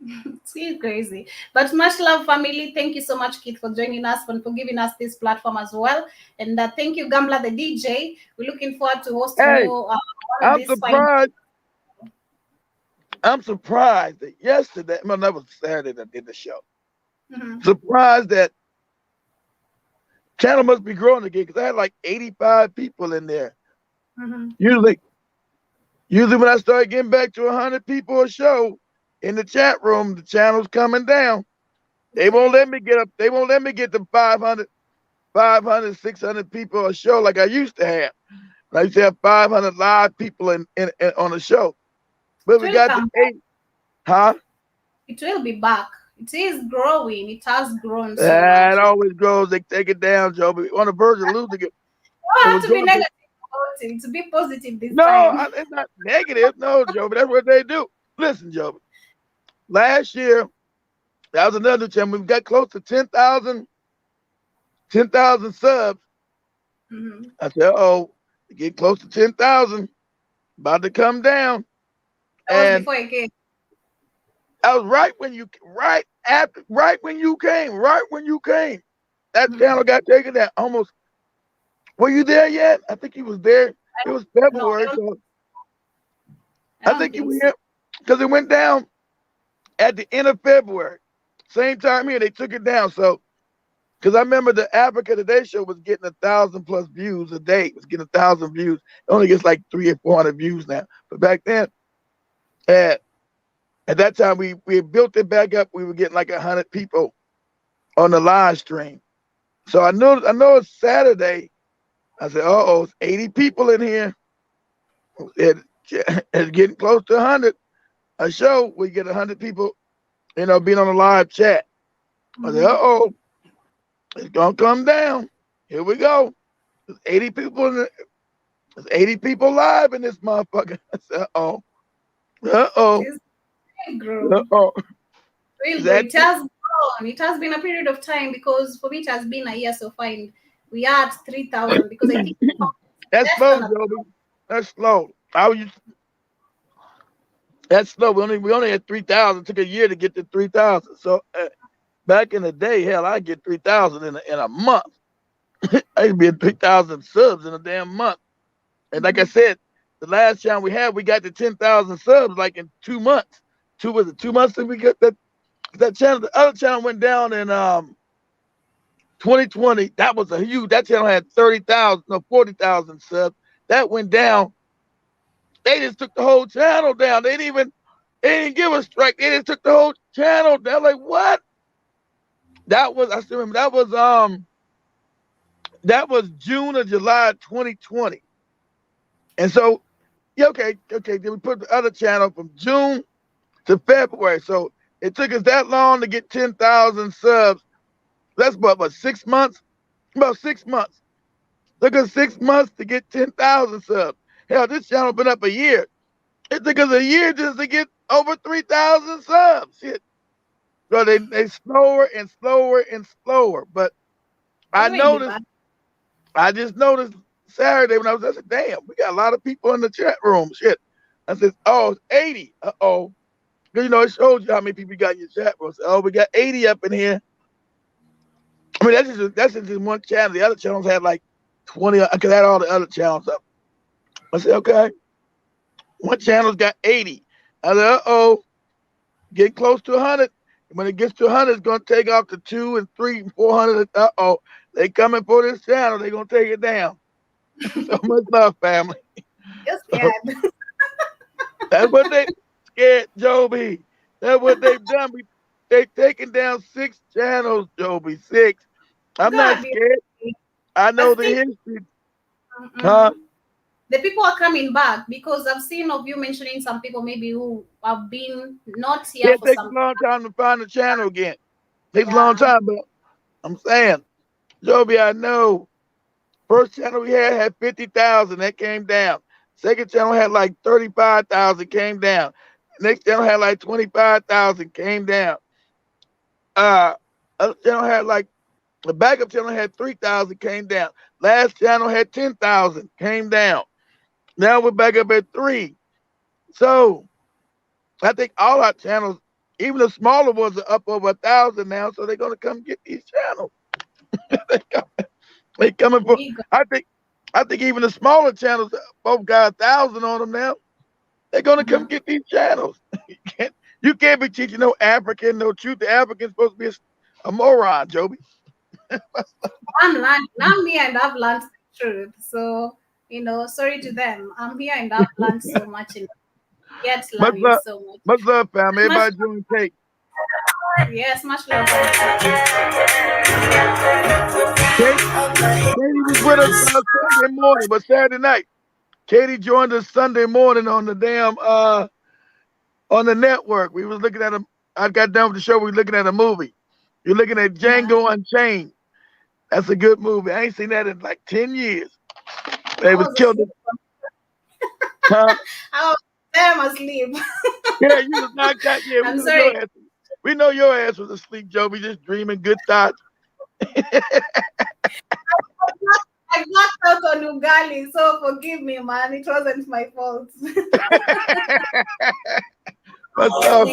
It's really crazy. But much love, family. Thank you so much, Keith, for joining us and for giving us this platform as well. And thank you, Gambler the DJ. We're looking forward to hosting you on I'm this surprised. I'm surprised that yesterday, well, that was Saturday that I did the show. Surprised that channel must be growing again because I had like 85 people in there. Usually when I start getting back to 100 people a show in the chat room, the channel's coming down. They won't let me get up. They won't let me get to 500, 600 people a show like I used to have. I used to have 500 live people in on the show. But we got to 8. Huh? It will be back. It is growing. It has grown so much. It always grows. They take it down, Joe. But on the verge of losing it. You don't have to be negative about it. To be positive this time. No, it's not negative. No, Joe. But that's what they do. Listen, Joe. Last year, that was another channel. We got close to 10,000 subs. I said, "Oh, get close to 10,000. About to come down." That was before it came. I was right when you came. That channel got taken down. Almost. Were you there yet? I think you was there. It was February, so I think you were here because it went down at the end of February. Same time here, they took it down. So, because I remember the Africa Today show was getting 1,000+ views a day. It was getting 1,000 views. It only gets like 300 or 400 views now. But back then, at that time, we built it back up. We were getting like 100 people on the live stream. So I know it's Saturday. I said, it's 80 people in here. It's getting close to 100. A show, we get 100 people, being on a live chat. I said, it's gonna come down. Here we go. There's 80 people there's 80 people live in this motherfucker. I said, It has grown. It has been a period of time because for me it has been a year so far. We are at 3,000 because I think that's slow, Joby. That's slow. That's slow. We only had 3,000. It took a year to get to 3,000. So back in the day, hell, I get 3,000 in a month. I used to be at 3,000 subs in a damn month. And like I said, the last channel we had, we got to 10,000 subs like in 2 months. 2 months and we got that channel. The other channel went down in 2020. That was a huge. That channel had 40,000 subs. That went down. They just took the whole channel down. They didn't give a strike. They just took the whole channel down. Like what? I still remember that was June or July 2020. And so, okay. Then we put the other channel from June to February. So it took us that long to get 10,000 subs. That's what 6 months? About 6 months. Took us 6 months to get 10,000 subs. Hell, this channel been up a year. It took us a year just to get over 3,000 subs. Shit. So they slower and slower and slower. But I just noticed Saturday when I said, damn, we got a lot of people in the chat room. Shit. I said, it's 80. Because, it shows you how many people you got in your chat room. I said, we got 80 up in here. I mean, that's just one channel. The other channels had like 20. I could add all the other channels up. I said, okay. One channel's got 80. I said, getting close to 100. When it gets to 100, it's going to take off to 2 and 3 and 400. They coming for this channel. They're going to take it down. So much love, family. You're scared. That's what they scared, Joby. That's what they've done. They've taken down 6 channels, Joby. 6. I'm not scared. I know the history. Huh? The people are coming back because I've seen of you mentioning some people maybe who have been not here for some time. It takes a long time to find the channel again. Takes a long time, but I'm saying, Joby, I know. First channel we had 50,000. That came down. Second channel had like 35,000. Came down. Next channel had like 25,000, came down. Other channel had like the backup channel had 3,000, came down. Last channel had 10,000, came down. Now we're back up at 3. So I think all our channels, even the smaller ones, are up over 1,000 now. So they're gonna come get these channels. they coming for. I think even the smaller channels both got 1,000 on them now. They're gonna come get these channels. You can't be teaching no African, no truth. The African's supposed to be a moron, Joby. I'm here and I've learned the truth. So, sorry to them. I'm here and I've learned so much. Yet love you so much. Much love, fam. Everybody doing cake. Yes, much love. Katie was with us Sunday morning, but Saturday night. Katie joined us Sunday morning on the damn on the network. We was looking at I got done with the show. We were looking at a movie. You're looking at Django Unchained. That's a good movie. I ain't seen that in like 10 years. They was killed. Huh? I was damn asleep. Yeah, you was knocked out. Yeah, I'm sorry. We know your ass was asleep, Joe. We just dreaming good thoughts. I blacked out on Ugali, so forgive me, man. It wasn't my fault. What's up?